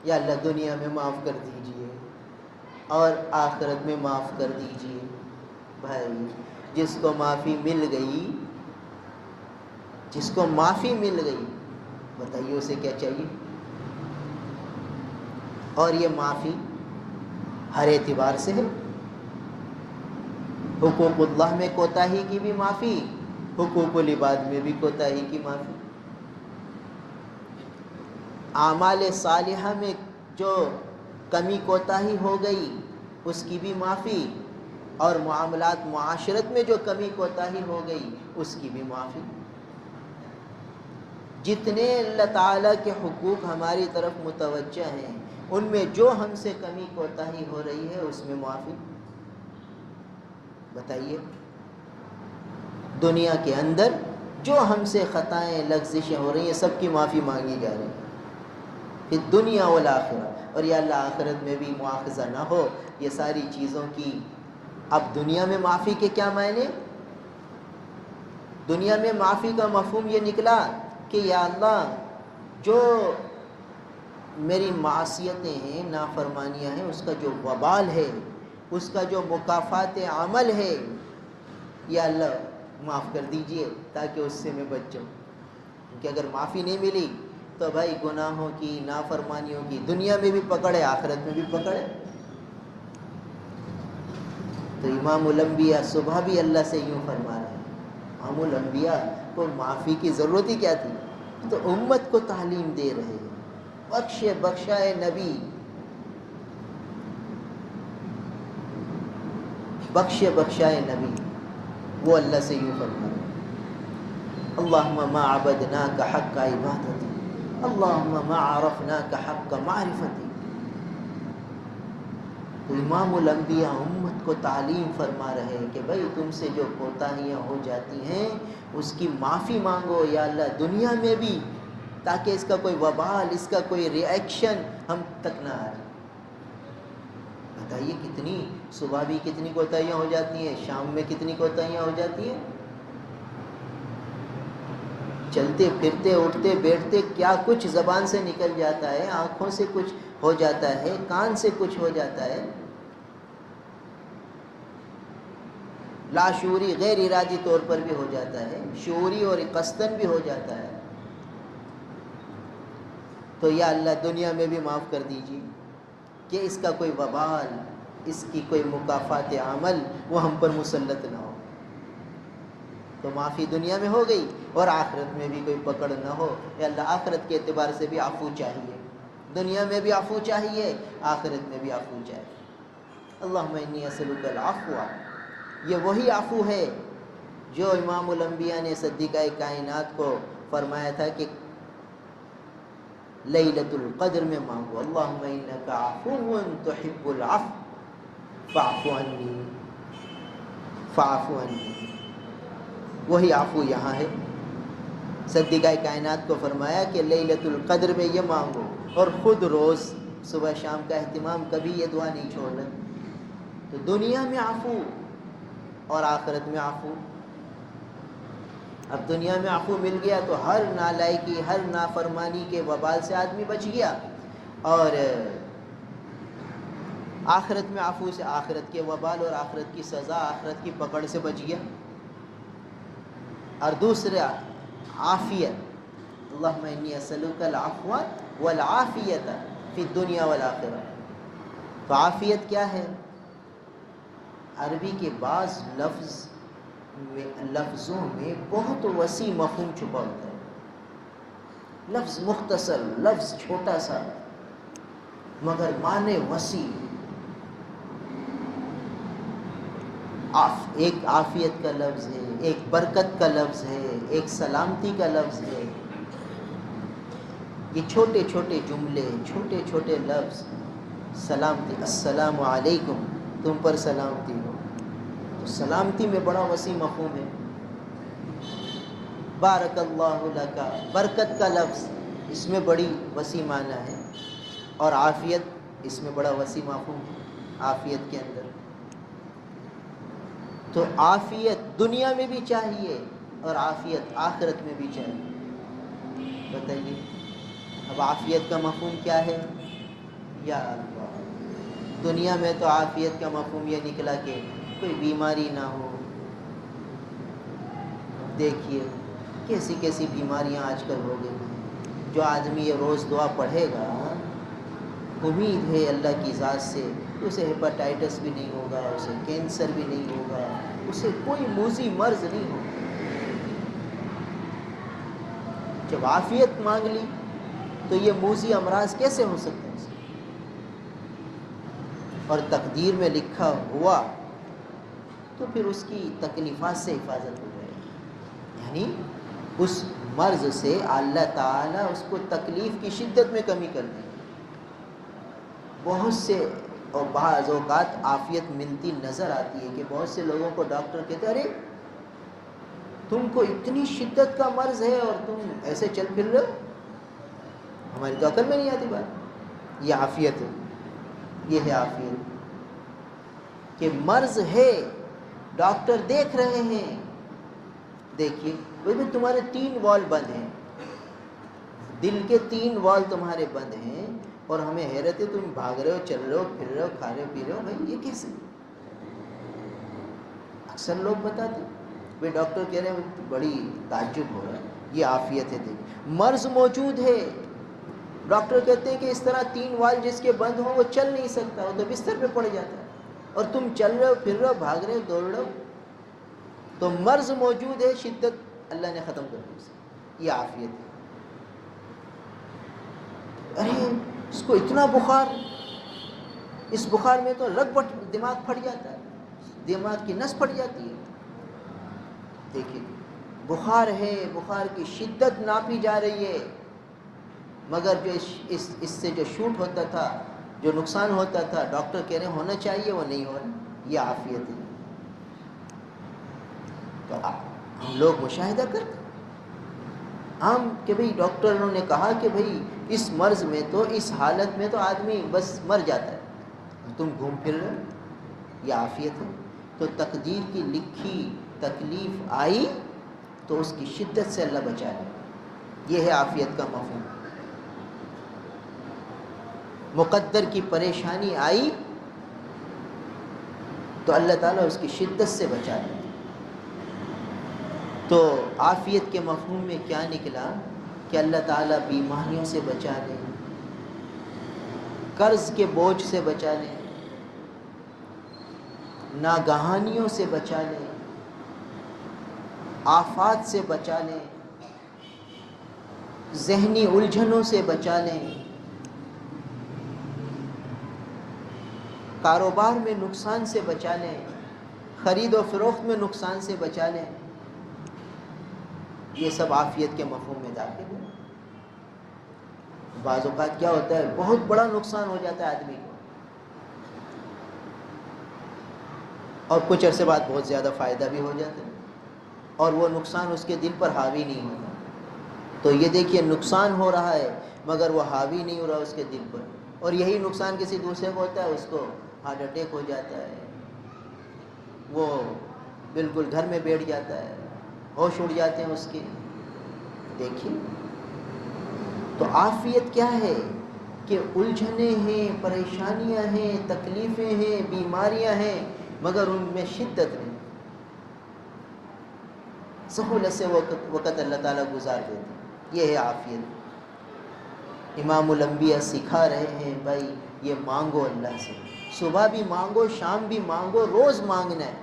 یا اللہ دنیا میں معاف کر دیجئے اور آخرت میں معاف کر دیجئے۔ بھائی جس کو معافی مل گئی، جس کو معافی مل گئی، بتائیے اسے کیا چاہیے؟ اور یہ معافی ہر اعتبار سے ہے۔ حقوق اللہ میں کوتاہی کی بھی معافی، حقوق العباد میں بھی کوتاہی کی معافی، اعمال صالحہ میں جو کمی کوتاہی ہو گئی اس کی بھی معافی، اور معاملات معاشرت میں جو کمی کوتاہی ہو گئی اس کی بھی معافی۔ جتنے اللہ تعالیٰ کے حقوق ہماری طرف متوجہ ہیں ان میں جو ہم سے کمی کوتاہی ہو رہی ہے اس میں معافی۔ بتائیے، دنیا کے اندر جو ہم سے خطائیں لغزشیں ہو رہی ہیں سب کی معافی مانگی جا رہی ہے، پھر دنیا والآخرہ، اور یا اللہ آخرت میں بھی مواخذہ نہ ہو یہ ساری چیزوں کی۔ اب دنیا میں معافی کے کیا معنی؟ دنیا میں معافی کا مفہوم یہ نکلا کہ یا اللہ جو میری معصیتیں ہیں، نافرمانیاں ہیں، اس کا جو وبال ہے، اس کا جو مکافات عمل ہے، یا اللہ معاف کر دیجئے تاکہ اس سے میں بچ جاؤں۔ کیونکہ اگر معافی نہیں ملی تو بھائی گناہوں کی، نافرمانیوں کی دنیا میں بھی پکڑے، آخرت میں بھی پکڑے۔ تو امام الانبیاء صبح بھی اللہ سے یوں فرما رہے ہیں۔ امام الانبیاء کو معافی کی ضرورت ہی کیا تھی؟ تو امت کو تعلیم دے رہے ہیں، بخشائے نبی، بخشائے نبی، وہ اللہ سے یوں فرما رہے ہیں، اللہم ما عبدناک حق عبادتی، اللہم ما عرفناک حق معرفتی۔ تو امام الانبیاء امت کو تعلیم فرما رہے ہیں کہ بھائی تم سے جو کوتاہیاں ہو جاتی ہیں اس کی معافی مانگو یا اللہ دنیا میں بھی، تاکہ اس کا کوئی وبال، اس کا کوئی ری ایکشن ہم تک نہ آئے۔ بتائیے کتنی، صبح بھی کتنی کوتاہیاں ہو جاتی ہیں، شام میں کتنی کوتاہیاں ہو جاتی ہیں، چلتے پھرتے اٹھتے بیٹھتے کیا کچھ زبان سے نکل جاتا ہے، آنکھوں سے کچھ ہو جاتا ہے، کان سے کچھ ہو جاتا ہے، لاشعوری غیر ارادی طور پر بھی ہو جاتا ہے، شعوری اور قصدن بھی ہو جاتا ہے۔ تو یا اللہ دنیا میں بھی معاف کر دیجیے کہ اس کا کوئی وبال، اس کی کوئی مکافات عمل وہ ہم پر مسلط نہ ہو۔ تو معافی دنیا میں ہو گئی اور آخرت میں بھی کوئی پکڑ نہ ہو۔ یا اللہ آخرت کے اعتبار سے بھی عفو چاہیے، دنیا میں بھی عفو چاہیے، آخرت میں بھی عفو چاہیے۔ اللہم انی اسألک العفو، یہ وہی عفو ہے جو امام الانبیاء نے صدیقہ کائنات کو فرمایا تھا کہ لیلۃ القدر میں مانگو، اللہم انک عفو تحب العفو فاعف عنی، فاعف عنی۔ وہی عفو یہاں ہے۔ صدیقہ کائنات کو فرمایا کہ لیلۃ القدر میں یہ مانگو، اور خود روز صبح شام کا اہتمام، کبھی یہ دعا نہیں چھوڑنا۔ تو دنیا میں عفو اور آخرت میں عفو۔ اب دنیا میں عفو مل گیا تو ہر نالائکی، ہر نافرمانی کے وبال سے آدمی بچ گیا، اور آخرت میں عفو سے آخرت کے وبال اور آخرت کی سزا، آخرت کی پکڑ سے بچ گیا۔ اور دوسرا عافیت، اللہم انی اسألک العفو والعافیت فی الدنیا والآخرہ۔ تو عافیت کیا ہے؟ عربی کے بعض لفظوں میں بہت وسیع مفہوم چھپا ہوتا ہے. لفظ مختصر، لفظ چھوٹا سا، مگر معنی وسیع. ایک عافیت کا لفظ ہے، ایک برکت کا لفظ ہے، ایک سلامتی کا لفظ ہے. یہ چھوٹے چھوٹے جملے، چھوٹے چھوٹے لفظ. سلامتی، السلام علیکم، تم پر سلامتی ہو. تو سلامتی میں بڑا وسیع مفہوم ہے. بارک اللہ لک، برکت کا لفظ، اس میں بڑی وسیع معنی ہے. اور عافیت، اس میں بڑا وسیع مفہوم ہے عافیت کے اندر. تو عافیت دنیا میں بھی چاہیے اور عافیت آخرت میں بھی چاہیے. بتائیے اب عافیت کا مفہوم کیا ہے؟ یا اللہ، دنیا میں تو عافیت کا مفہوم یہ نکلا کہ کوئی بیماری نہ ہو. دیکھیے کیسی کیسی بیماریاں آج کل ہو گئی ہیں. جو آدمی یہ روز دعا پڑھے گا، امید ہے اللہ کی ذات سے اسے ہیپاٹائٹس بھی نہیں ہوگا، اسے کینسر بھی نہیں ہوگا، اسے کوئی موذی مرض نہیں ہوگا. جب عافیت مانگ لی تو یہ موذی امراض کیسے ہو سکتے ہیں؟ اور تقدیر میں لکھا ہوا تو پھر اس کی تکلیفات سے حفاظت ہو جائے گی. یعنی اس مرض سے اللہ تعالیٰ اس کو تکلیف کی شدت میں کمی کر دے. بہت سے اور بعض اوقات عافیت ملتی نظر آتی ہے کہ بہت سے لوگوں کو ڈاکٹر کہتے ہیں ارے تم کو اتنی شدت کا مرض ہے اور تم ایسے چل پھر رہے ہو. ہماری تو عقل میں نہیں آتی بات. یہ عافیت ہے، یہ ہے عافیت کہ مرض ہے، ڈاکٹر دیکھ رہے ہیں. دیکھیے بھائی تمہارے 3 وال بند ہیں، دل کے 3 وال تمہارے بند ہیں، اور ہمیں حیرت ہے تم بھاگ رہے ہو، چل رہے ہو، پھر رہے ہو، کھا رہے ہو، پی رہے ہو. بھائی یہ کیسے؟ اکثر لوگ بتاتے بھائی ڈاکٹر کہہ رہے ہیں، بڑی تعجب ہو رہا ہے. یہ عافیت ہے. دیکھ مرض موجود ہے، ڈاکٹر کہتے ہیں کہ اس طرح 3 وال جس کے بند ہوں وہ چل نہیں سکتا، وہ تو بستر پہ پڑ جاتا ہے، اور تم چل رہے ہو، پھر رہے ہو، بھاگ رہے ہو، دوڑ رہے ہو. تو مرض موجود ہے، شدت اللہ نے ختم کر دی. یہ عافیت ہے. ارے اس کو اتنا بخار، اس بخار میں تو لگ بٹ دماغ پھٹ جاتا ہے، دماغ کی نس پھٹ جاتی ہے. دیکھیے بخار ہے، بخار کی شدت ناپی جا رہی ہے، مگر جو اس سے جو شوٹ ہوتا تھا، جو نقصان ہوتا تھا، ڈاکٹر کہہ رہے ہیں ہونا چاہیے، وہ نہیں ہو رہا. یہ عافیت ہے. تو ہم لوگ مشاہدہ کرتے ہم کہ بھئی ڈاکٹروں نے کہا کہ بھئی اس مرض میں تو، اس حالت میں تو آدمی بس مر جاتا ہے، تم گھوم پھر رہے ہو. یہ عافیت ہے. تو تقدیر کی لکھی تکلیف آئی تو اس کی شدت سے اللہ بچا لے. یہ ہے عافیت کا مفہوم. مقدر کی پریشانی آئی تو اللہ تعالیٰ اس کی شدت سے بچا لے. تو عافیت کے مفہوم میں کیا نکلا کہ اللہ تعالیٰ بیماریوں سے بچا لے، قرض کے بوجھ سے بچا لے، ناگہانیوں سے بچا لے، آفات سے بچا لے، ذہنی الجھنوں سے بچا لیں، کاروبار میں نقصان سے بچا لیں، خرید و فروخت میں نقصان سے بچا لیں. یہ سب عافیت کے مفہوم میں داخل ہے. بعض اوقات کیا ہوتا ہے، بہت بڑا نقصان ہو جاتا ہے آدمی کو، اور کچھ عرصے بعد بہت زیادہ فائدہ بھی ہو جاتا ہے، اور وہ نقصان اس کے دل پر حاوی نہیں ہوتا. تو یہ دیکھیے نقصان ہو رہا ہے مگر وہ حاوی نہیں ہو رہا اس کے دل پر. اور یہی نقصان کسی دوسرے کو ہوتا ہے، اس کو ہارٹ اٹیک ہو جاتا ہے، وہ بالکل گھر میں بیٹھ جاتا ہے، ہوش اڑ جاتے ہیں اس کے. دیکھیے تو عافیت کیا ہے کہ الجھنیں ہیں، پریشانیاں ہیں، تکلیفیں ہیں، بیماریاں ہیں، مگر ان میں شدت نہیں، سہولت سے وقت اللہ تعالیٰ گزار دیتے. یہ ہے عافیت. امام الانبیاء سکھا رہے ہیں بھائی یہ مانگو اللہ سے، صبح بھی مانگو شام بھی مانگو، روز مانگنا ہے،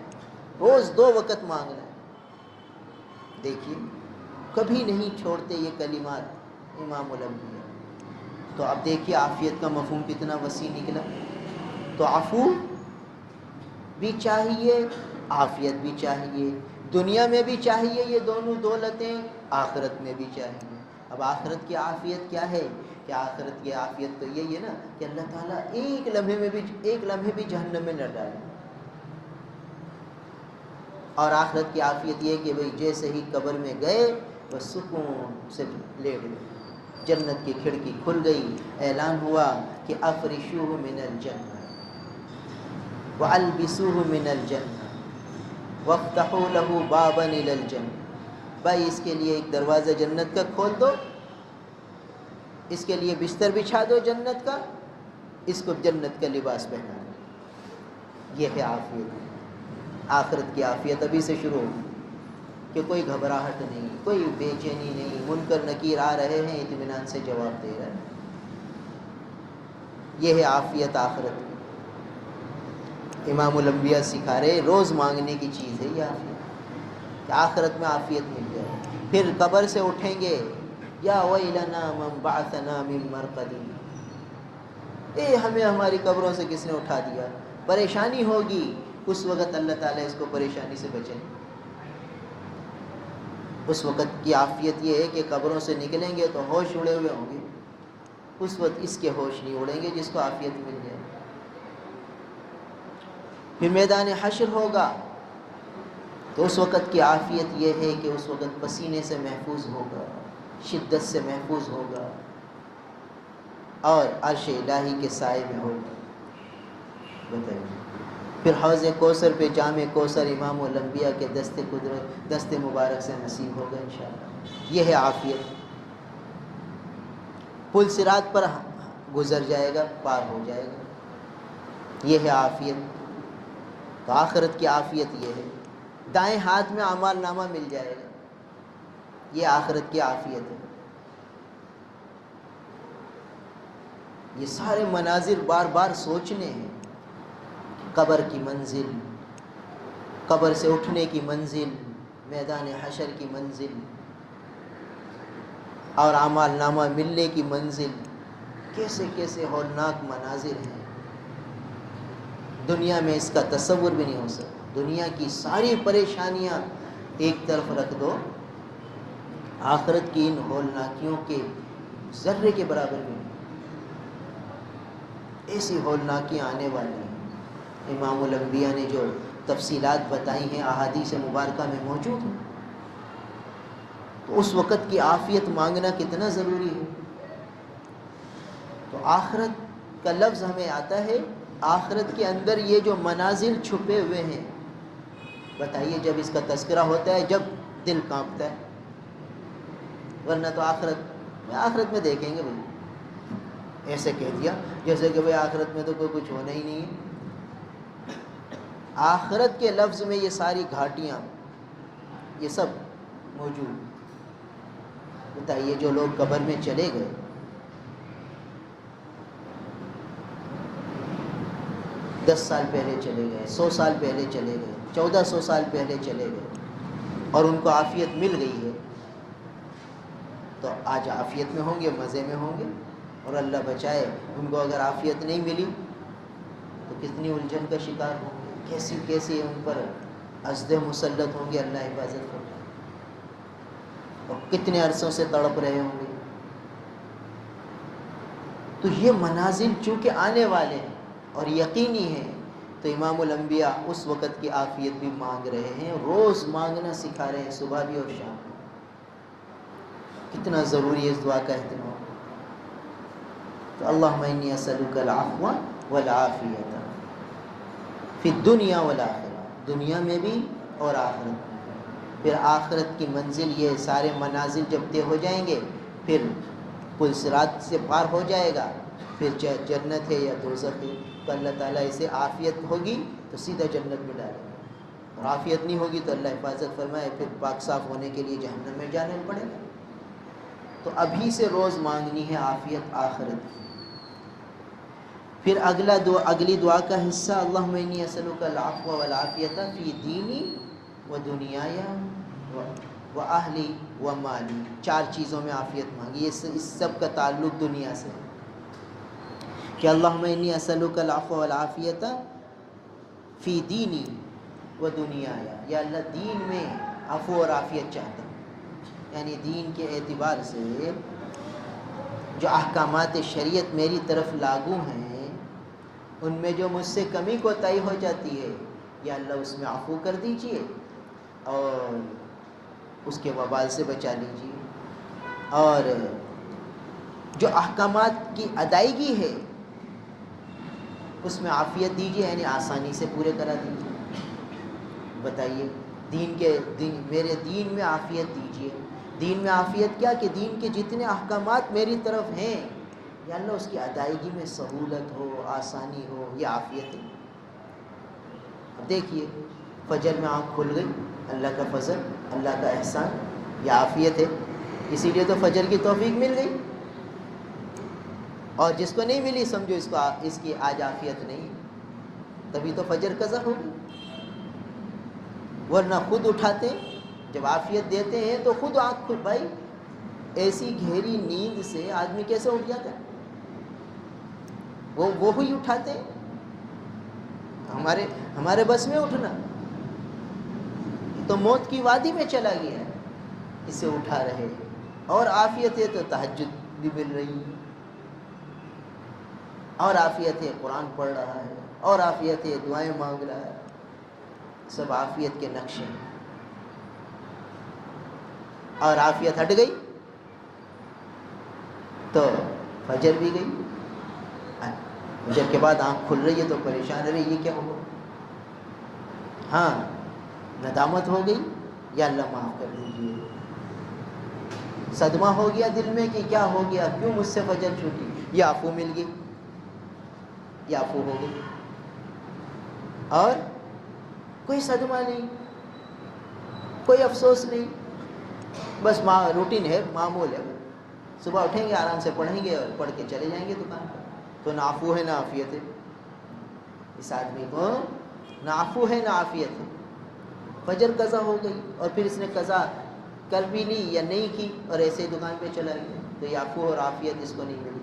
روز 2 وقت مانگنا ہے۔ دیکھیے کبھی نہیں چھوڑتے یہ کلمات امام الانبیاء۔ تو اب دیکھیے عافیت کا مفہوم کتنا وسیع نکلا۔ تو عفو بھی چاہیے، عافیت بھی چاہیے، دنیا میں بھی چاہیے یہ دونوں دولتیں، آخرت میں بھی چاہیے۔ اب آخرت کی عافیت کیا ہے؟ کہ آخرت کی عافیت تو یہی ہے نا کہ اللہ تعالیٰ ایک لمحے بھی جہنم میں نہ ڈالے۔ اور آخرت کی عافیت یہ کہ بھئی جیسے ہی قبر میں گئے بس سکون سے لیٹ گئے، جنت کی کھڑکی کھل گئی، اعلان ہوا کہ افرشوہ من الجنہ وَأَلْبِسُوهُ مِنَ الْجَنَّةِ وَافْتَحُوا لَهُ بَابًا إِلَى الْجَنَّةِ۔ بھائی اس کے لیے ایک دروازہ جنت کا کھول دو، اس کے لیے بستر بچھا دو جنت کا، اس کو جنت کا لباس پہنا دو۔ یہ ہے عافیت، آخرت کی عافیت ابھی سے شروع ہوگی کہ کوئی گھبراہٹ نہیں، کوئی بے چینی نہیں، منکر نکیر آ رہے ہیں اطمینان سے جواب دے رہے ہیں۔ یہ ہے عافیت آخرت کی۔ امام الانبیاء سکھا رہے روز مانگنے کی چیز ہے یہ عافیت، کہ آخرت میں عافیت مل جائے۔ پھر قبر سے اٹھیں گے، یا ویلنا من بعثنا من مرقدنا، اے ہمیں ہماری قبروں سے کس نے اٹھا دیا، پریشانی ہوگی۔ اس وقت اللہ تعالیٰ اس کو پریشانی سے بچیں۔ اس وقت کی عافیت یہ ہے کہ قبروں سے نکلیں گے تو ہوش اڑے ہوئے ہوں گے، اس وقت اس کے ہوش نہیں اڑیں گے جس کو عافیت مل جائے۔ پھر میدان حشر ہوگا تو اس وقت کی عافیت یہ ہے کہ اس وقت پسینے سے محفوظ ہوگا، شدت سے محفوظ ہوگا، اور عرش الہی کے سائے میں ہوگا۔ بتائیے پھر حوض کوثر پہ جام کوثر امام الانبیاء کے دست مبارک سے نصیب ہوگا انشاءاللہ۔ یہ ہے عافیت۔ پل صراط پر گزر جائے گا، پار ہو جائے گا، یہ ہے عافیت۔ تو آخرت کی عافیت یہ ہے۔ دائیں ہاتھ میں اعمال نامہ مل جائے گا، یہ آخرت کی عافیت ہے۔ یہ سارے مناظر بار بار سوچنے ہیں، قبر کی منزل، قبر سے اٹھنے کی منزل، میدان حشر کی منزل، اور اعمال نامہ ملنے کی منزل، کیسے کیسے ہولناک مناظر ہیں، دنیا میں اس کا تصور بھی نہیں ہو سکتا۔ دنیا کی ساری پریشانیاں ایک طرف رکھ دو، آخرت کی ان ہولناکیوں کے ذرے کے برابر بھی نہیں۔ ایسی ہولناکیاں آنے والی ہیں، امام الانبیاء نے جو تفصیلات بتائی ہیں احادیث مبارکہ میں موجود ہیں۔ تو اس وقت کی عافیت مانگنا کتنا ضروری ہے۔ تو آخرت کا لفظ ہمیں آتا ہے، آخرت کے اندر یہ جو منازل چھپے ہوئے ہیں، بتائیے جب اس کا تذکرہ ہوتا ہے جب دل کانپتا ہے، ورنہ تو آخرت میں دیکھیں گے بھائی، ایسے کہہ دیا جیسے کہ بھائی آخرت میں تو کوئی کچھ ہونا ہی نہیں ہے۔ آخرت کے لفظ میں یہ ساری گھاٹیاں، یہ سب موجود۔ بتائیے جو لوگ قبر میں چلے گئے، 10 سال پہلے چلے گئے، 100 سال پہلے چلے گئے، 1400 سال پہلے چلے گئے، اور ان کو عافیت مل گئی ہے، تو آج عافیت میں ہوں گے، مزے میں ہوں گے، اور اللہ بچائے ان کو اگر عافیت نہیں ملی تو کتنی الجھن کا شکار ہوں گے، کیسی کیسی ان پر ازدے مسلط ہوں گے، اللہ حفاظت کرے، اور کتنے عرصوں سے تڑپ رہے ہوں گے۔ تو یہ منازل چونکہ آنے والے ہیں اور یقینی ہیں، تو امام الانبیاء اس وقت کی عافیت بھی مانگ رہے ہیں، روز مانگنا سکھا رہے ہیں، صبح بھی اور شام بھی۔ کتنا ضروری ہے اس دعا کا اہتمام۔ تو اللہم انی اسألک العفو والعافیۃ فی الدنیا والآخرہ، دنیا میں بھی اور آخرت میں۔ پھر آخرت کی منزل، یہ سارے منازل جب طے ہو جائیں گے، پھر پل صراط سے پار ہو جائے گا، پھر چاہے جنت ہے یا دوزخ ہے، تو اللہ تعالیٰ اسے عافیت ہوگی تو سیدھا جنت میں ڈالے گا، اور عافیت نہیں ہوگی تو اللہ حفاظت فرمائے پھر پاک صاف ہونے کے لیے جہنم میں جانا پڑے گا۔ تو ابھی سے روز مانگنی ہے عافیت آخرت کی۔ پھر اگلی دعا کا حصہ اللہم انی اسألک العفو والعافیۃ فی دینی و دنیای و اہلی و مالی. 4 چیزوں میں عافیت مانگی. اس سب کا تعلق دنیا سے کہ اللہم انی اسألک العفو والعافیۃ فی دینی و دنیای. یا اللہ دین میں عفو اور عافیت چاہتا ہوں، یعنی دین کے اعتبار سے جو احکامات شریعت میری طرف لاگو ہیں ان میں جو مجھ سے کمی کوتاہی ہو جاتی ہے یا اللہ اس میں عفو کر دیجئے اور اس کے وبال سے بچا لیجئے. اور جو احکامات کی ادائیگی ہے اس میں عافیت دیجئے، یعنی آسانی سے پورے کرا دیجئے. بتائیے میرے دین میں عافیت دیجئے. دین میں عافیت کیا کہ دین کے جتنے احکامات میری طرف ہیں یا اللہ اس کی ادائیگی میں سہولت ہو، آسانی ہو، یہ عافیت ہے. اب دیکھیے فجر میں آنکھ کھل گئی، اللہ کا فضل، اللہ کا احسان، یہ عافیت ہے. اسی لیے تو فجر کی توفیق مل گئی. اور جس کو نہیں ملی سمجھو اس کی آج عافیت نہیں، تبھی تو فجر قضا ہوگی. ورنہ خود اٹھاتے، جب عافیت دیتے ہیں تو خود آنکھ کھل. بھائی ایسی گہری نیند سے آدمی کیسے اٹھ جاتا ہے؟ وہ ہی اٹھاتے ہیں. ہمارے بس میں اٹھنا تو موت کی وادی میں چلا گیا ہے، اسے اٹھا رہے. اور عافیت ہے تو تہجد بھی مل رہی ہے، اور عافیت ہے قرآن پڑھ رہا ہے، اور عافیت ہے دعائیں مانگ رہا ہے. سب عافیت کے نقشے ہیں. اور عافیت ہٹ گئی تو فجر بھی گئی. فجر کے بعد آنکھ کھل رہی ہے تو پریشان رہی، یہ کیا ہوا؟ ہاں ندامت ہو گئی، یا اللہ معاف کر دیجیے. صدمہ ہو گیا دل میں کہ کیا ہو گیا، کیوں مجھ سے فجر چھوٹی، یہ عفو مل گئی، یہ عفو ہو گئی. اور کوئی صدمہ نہیں، کوئی افسوس نہیں، بس روٹین ہے، معمول ہے. صبح اٹھیں گے آرام سے پڑھیں گے اور پڑھ کے چلے جائیں گے دکان پر. تو نہ عفو ہے نہ عافیت ہے. اس آدمی کو نہ عفو ہے نہ عافیت ہے. فجر قضا ہو گئی اور پھر اس نے قضا کر بھی لی یا نہیں کی اور ایسے ہی دکان پہ چلا گیا، تو یہ عفو اور عافیت اس کو نہیں ملی.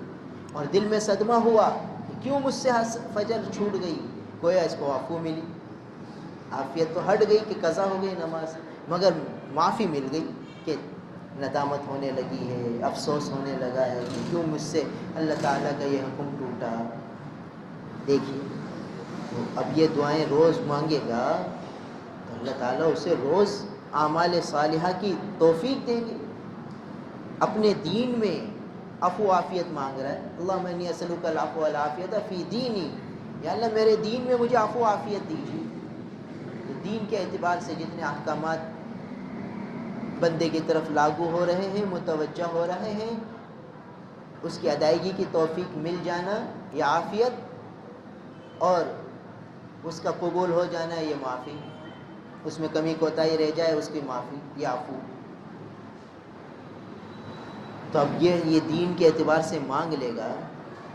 اور دل میں صدمہ ہوا کہ کیوں مجھ سے فجر چھوٹ گئی، گویا اس کو عفو ملی. عافیت تو ہٹ گئی کہ قضا ہو گئی نماز، مگر معافی مل گئی کہ ندامت ہونے لگی ہے، افسوس ہونے لگا ہے کہ کیوں مجھ سے اللہ تعالیٰ کا یہ حکم ٹوٹا. دیکھیے اب یہ دعائیں روز مانگے گا تو اللہ تعالیٰ اسے روز اعمال صالحہ کی توفیق دیں گے. اپنے دین میں عفو عافیت مانگ رہا ہے. اللہم انی اسألک العفو والعافیۃ فی دینی، یا اللہ میرے دین میں مجھے عفو عافیت دیجیے. تو دین کے اعتبار سے جتنے احکامات بندے کی طرف لاگو ہو رہے ہیں، متوجہ ہو رہے ہیں، اس کی ادائیگی کی توفیق مل جانا یہ عافیت، اور اس کا قبول ہو جانا یہ معافی. اس میں کمی کوتاہی رہ جائے اس کی معافی، یہ عفو. تو اب یہ دین کے اعتبار سے مانگ لے گا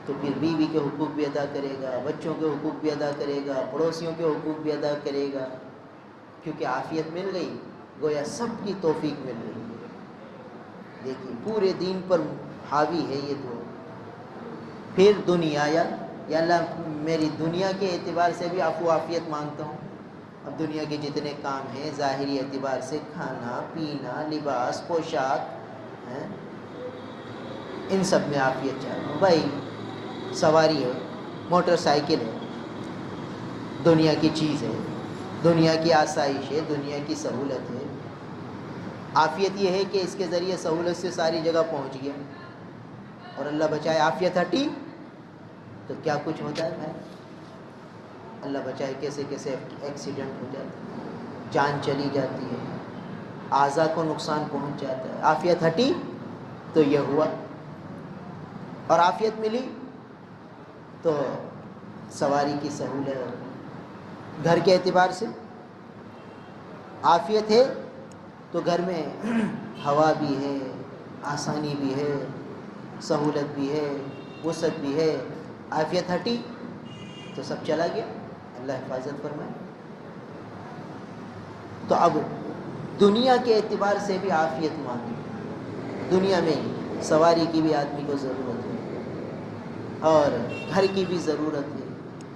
تو پھر بیوی کے حقوق بھی ادا کرے گا، بچوں کے حقوق بھی ادا کرے گا، پڑوسیوں کے حقوق بھی ادا کرے گا، کیونکہ عافیت مل گئی، گویا سب کی توفیق مل گئی. دیکھیے پورے دین پر حاوی ہے یہ دعا. پھر دنیا، یا اللہ میری دنیا کے اعتبار سے بھی عفو عافیت مانگتا ہوں. اب دنیا کے جتنے کام ہیں ظاہری اعتبار سے، کھانا پینا، لباس، پوشاک، ان سب میں عافیت چاہتا ہوں. بھائی سواری ہے، موٹر سائیکل ہے، دنیا کی چیز ہے، دنیا کی آسائش ہے، دنیا کی سہولت ہے. عافیت یہ ہے کہ اس کے ذریعے سہولت سے ساری جگہ پہنچ گیا، اور اللہ بچائے عافیت ہٹی تو کیا کچھ ہوتا ہے بھائی. اللہ بچائے کیسے کیسے ایکسیڈنٹ ہو جاتا ہے، جان چلی جاتی ہے، اعضاء کو نقصان پہنچ جاتا ہے. عافیت ہٹی تو یہ ہوا، اور عافیت ملی تو سواری کی سہولت. گھر کے اعتبار سے عافیت ہے تو گھر میں ہوا بھی ہے، آسانی بھی ہے، سہولت بھی ہے، وسعت بھی ہے. عافیت ہٹی تو سب چلا گیا، اللہ حفاظت فرمائے۔ تو اب دنیا کے اعتبار سے بھی عافیت مانگی، دنیا میں سواری کی بھی آدمی کو ضرورت ہے، اور گھر کی بھی ضرورت ہے،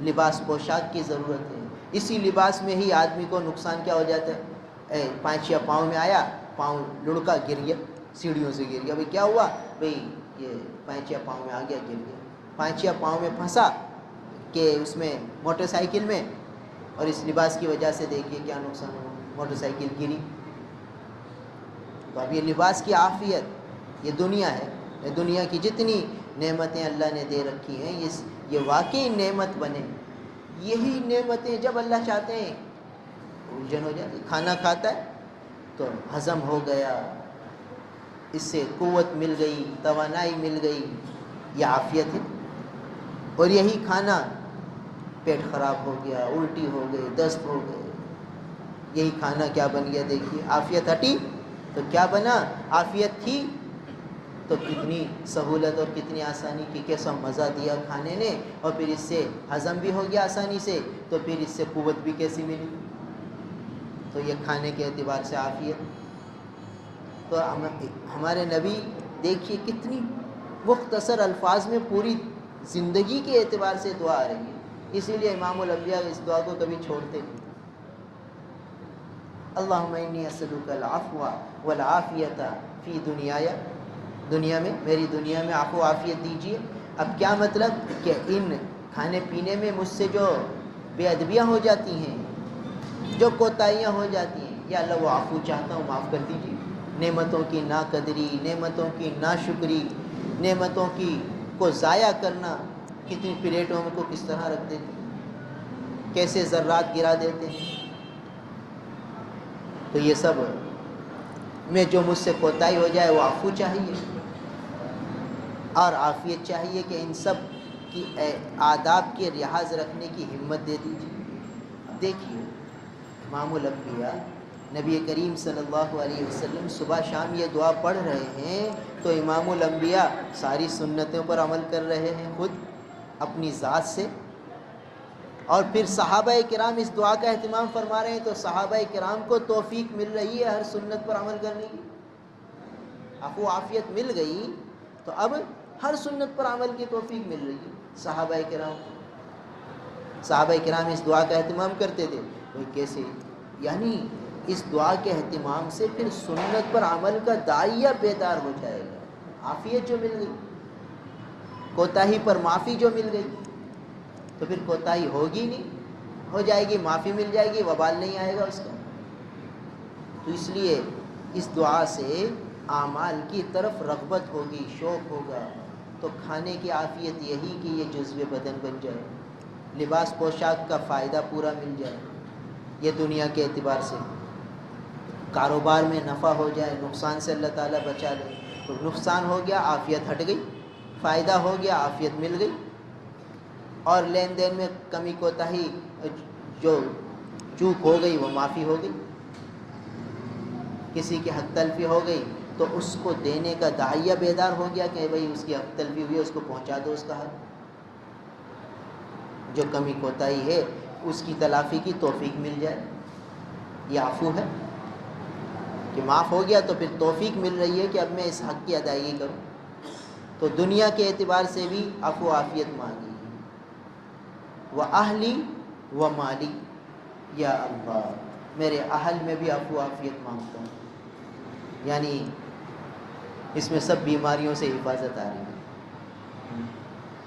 لباس پوشاک کی ضرورت ہے۔ اسی لباس میں ہی آدمی کو نقصان کیا ہو جاتا ہے، پانچیا پاؤں میں آیا، پاؤں لڑکا گر گیا، سیڑھیوں سے گر گیا، بھئی کیا ہوا، بھئی یہ پانچیا پاؤں میں آ گیا، گر گیا، پانچیا پاؤں میں پھنسا کہ اس میں موٹر سائیکل میں، اور اس لباس کی وجہ سے دیکھیے کیا نقصان ہوا، موٹر سائیکل گری۔ تو اب یہ لباس کی عافیت یہ دنیا ہے، یہ دنیا کی جتنی نعمتیں اللہ نے دے رکھی ہیں یہ واقعی نعمت بنے۔ یہی نعمتیں جب اللہ چاہتے ہیں الجھن ہو جاتی، کھانا کھاتا ہے تو ہضم ہو گیا، اس سے قوت مل گئی، توانائی مل گئی، یہ عافیت ہے۔ اور یہی کھانا پیٹ خراب ہو گیا، الٹی ہو گئی، دست ہو گئے، یہی کھانا کیا بن گیا، دیکھیے عافیت ہٹی تو کیا بنا، عافیت تھی تو کتنی سہولت اور کتنی آسانی کی، کیسا مزہ دیا کھانے نے، اور پھر اس سے ہضم بھی ہو گیا آسانی سے، تو پھر اس سے قوت بھی کیسی ملی، تو یہ کھانے کے اعتبار سے عافیت۔ تو ہمارے نبی دیکھیے کتنی مختصر الفاظ میں پوری زندگی کے اعتبار سے دعا آ رہی ہے، اسی لیے امام الانبیاء اس دعا کو کبھی چھوڑتے نہیں۔ اللہم انی اسألک العفو والعافیت فی دنیایا، دنیا میں میری دنیا میں عفو عافیت دیجیے۔ اب کیا مطلب کہ ان کھانے پینے میں مجھ سے جو بے ادبیاں ہو جاتی ہیں، جو کوتاہیاں ہو جاتی ہیں، یا اللہ وہ عفو چاہتا ہوں، معاف کر دیجیے۔ نعمتوں کی ناقدری، نعمتوں کی ناشکری، نعمتوں کی کو ضائع کرنا، کتنی پلیٹوں کو کس طرح رکھ دیتے ہیں، کیسے ذرات گرا دیتے ہیں۔ تو یہ سب میں جو مجھ سے کوتاہی ہو جائے وہ عفو چاہیے، اور عافیت چاہیے کہ ان سب کی آداب کے لحاظ رکھنے کی ہمت دے دیجیے۔ دیکھیے امام الانبیاء نبی کریم صلی اللہ علیہ وسلم صبح شام یہ دعا پڑھ رہے ہیں، تو امام الانبیاء ساری سنتوں پر عمل کر رہے ہیں خود اپنی ذات سے، اور پھر صحابہ کرام اس دعا کا اہتمام فرما رہے ہیں، تو صحابہ کرام کو توفیق مل رہی ہے ہر سنت پر عمل کرنے کی، عفو عافیت مل گئی تو اب ہر سنت پر عمل کی توفیق مل رہی ہے صحابہ کرام کو۔ صحابہ کرام اس دعا کا اہتمام کرتے تھے، وہ کیسے، یعنی اس دعا کے اہتمام سے پھر سنت پر عمل کا داعیہ بیدار ہو جائے گا۔ عافیت جو مل گئی، کوتاہی پر معافی جو مل گئی، تو پھر کوتاہی ہوگی نہیں، ہو جائے گی، معافی مل جائے گی، وبال نہیں آئے گا اس کا۔ تو اس لیے اس دعا سے اعمال کی طرف رغبت ہوگی، شوق ہوگا۔ تو کھانے کی عافیت یہی کہ یہ جزو بدن بن جائے، لباس پوشاک کا فائدہ پورا مل جائے، یہ دنیا کے اعتبار سے، کاروبار میں نفع ہو جائے، نقصان سے اللہ تعالیٰ بچا لے۔ تو نقصان ہو گیا، عافیت ہٹ گئی، فائدہ ہو گیا، عافیت مل گئی، اور لین دین میں کمی کوتاہی جو چوک ہو گئی وہ معافی ہو گئی، کسی کی حق تلفی ہو گئی تو اس کو دینے کا داعیہ بیدار ہو گیا کہ بھئی اس کی حق تلفی ہوئی ہے، اس کو پہنچا دو اس کا حق، جو کمی کوتاہی ہے اس کی تلافی کی توفیق مل جائے، یہ عفو ہے کہ معاف ہو گیا تو پھر توفیق مل رہی ہے کہ اب میں اس حق کی ادائیگی کروں۔ تو دنیا کے اعتبار سے بھی عفو عافیت مانگی، وَأَهْلِي وَمَالِي، یا اللہ میرے اہل میں بھی عفو عافیت مانگتا ہوں، یعنی اس میں سب بیماریوں سے حفاظت آ رہی ہے۔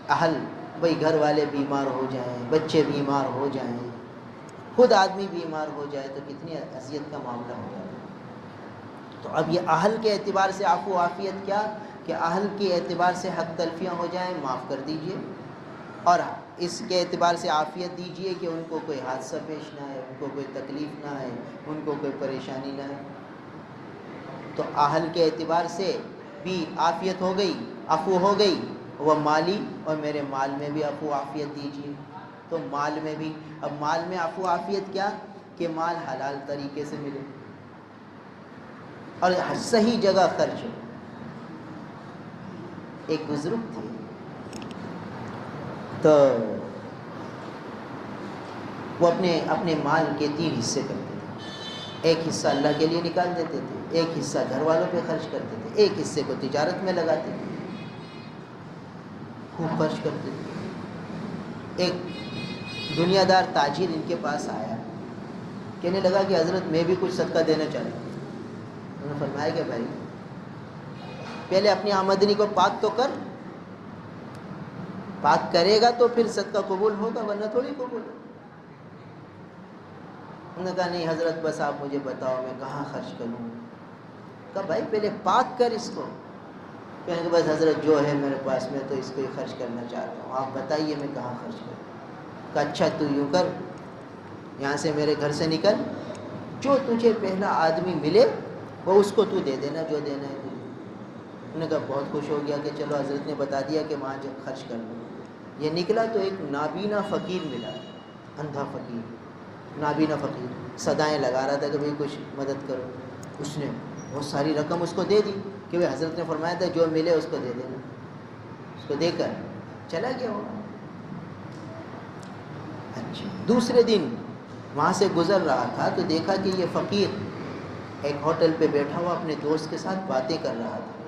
اہل بھئی گھر والے بیمار ہو جائیں، بچے بیمار ہو جائیں، خود آدمی بیمار ہو جائے تو کتنی اذیت کا معاملہ ہو جائے۔ تو اب یہ اہل کے اعتبار سے عفو عافیت کیا کہ اہل کے اعتبار سے حق تلفیاں ہو جائیں، معاف کر دیجئے، اور اس کے اعتبار سے عافیت دیجئے کہ ان کو کوئی حادثہ پیش نہ آئے، ان کو کوئی تکلیف نہ آئے، ان کو کوئی پریشانی نہ آئے۔ تو اہل کے اعتبار سے بھی عافیت ہو گئی، عفو ہو گئی، وہ مالی، اور میرے مال میں بھی عفو عافیت دیجئے۔ تو مال میں بھی، اب مال میں عفو عافیت کیا کہ مال حلال طریقے سے ملے اور صحیح جگہ خرچ ہو۔ ایک بزرگ تھے تو وہ اپنے مال کے 3 حصے کرتے تھے. ایک حصہ اللہ کے لیے نکال دیتے تھے, ایک حصہ گھر والوں پہ خرچ کرتے تھے, ایک حصے کو تجارت میں لگاتے تھے, خوب خرچ کرتے تھے. ایک دنیا دار تاجر ان کے پاس آیا, کہنے لگا کہ حضرت میں بھی کچھ صدقہ دینا چاہتا ہوں. انہوں نے فرمایا کہ بھائی پہلے اپنی آمدنی کو پاک تو کر, پاک کرے گا تو پھر صدقہ قبول ہوگا, ورنہ تھوڑی قبول ہوگا. انہوں نے کہا نہیں حضرت بس آپ مجھے بتاؤ میں کہاں خرچ کروں. کہا بھائی پہلے پاک کر اس کو. کہنے کہ بس حضرت جو ہے میرے پاس میں تو اس کو ہی خرچ کرنا چاہتا ہوں, آپ بتائیے میں کہاں خرچ کروں. کہا اچھا تو یوں کر, یہاں سے میرے گھر سے نکل, جو تجھے پہلا آدمی ملے وہ اس کو تو دے دینا جو دینا ہے تجھے. انہوں نے کہا بہت خوش ہو گیا کہ چلو حضرت نے بتا دیا کہ وہاں جب خرچ کر لوں. یہ نکلا تو ایک نابینا فقیر ملا, اندھا فقیر, نابینا فقیر, صدائیں لگا رہا تھا کہ بھئی کچھ مدد کرو. اس نے بہت ساری رقم اس کو دے دی کہ بھئی حضرت نے فرمایا تھا جو ملے اس کو دے دینا. اس کو دے کر چلا گیا وہ. اچھا دوسرے دن وہاں سے گزر رہا تھا تو دیکھا کہ یہ فقیر ایک ہوٹل پہ بیٹھا ہوا اپنے دوست کے ساتھ باتیں کر رہا تھا.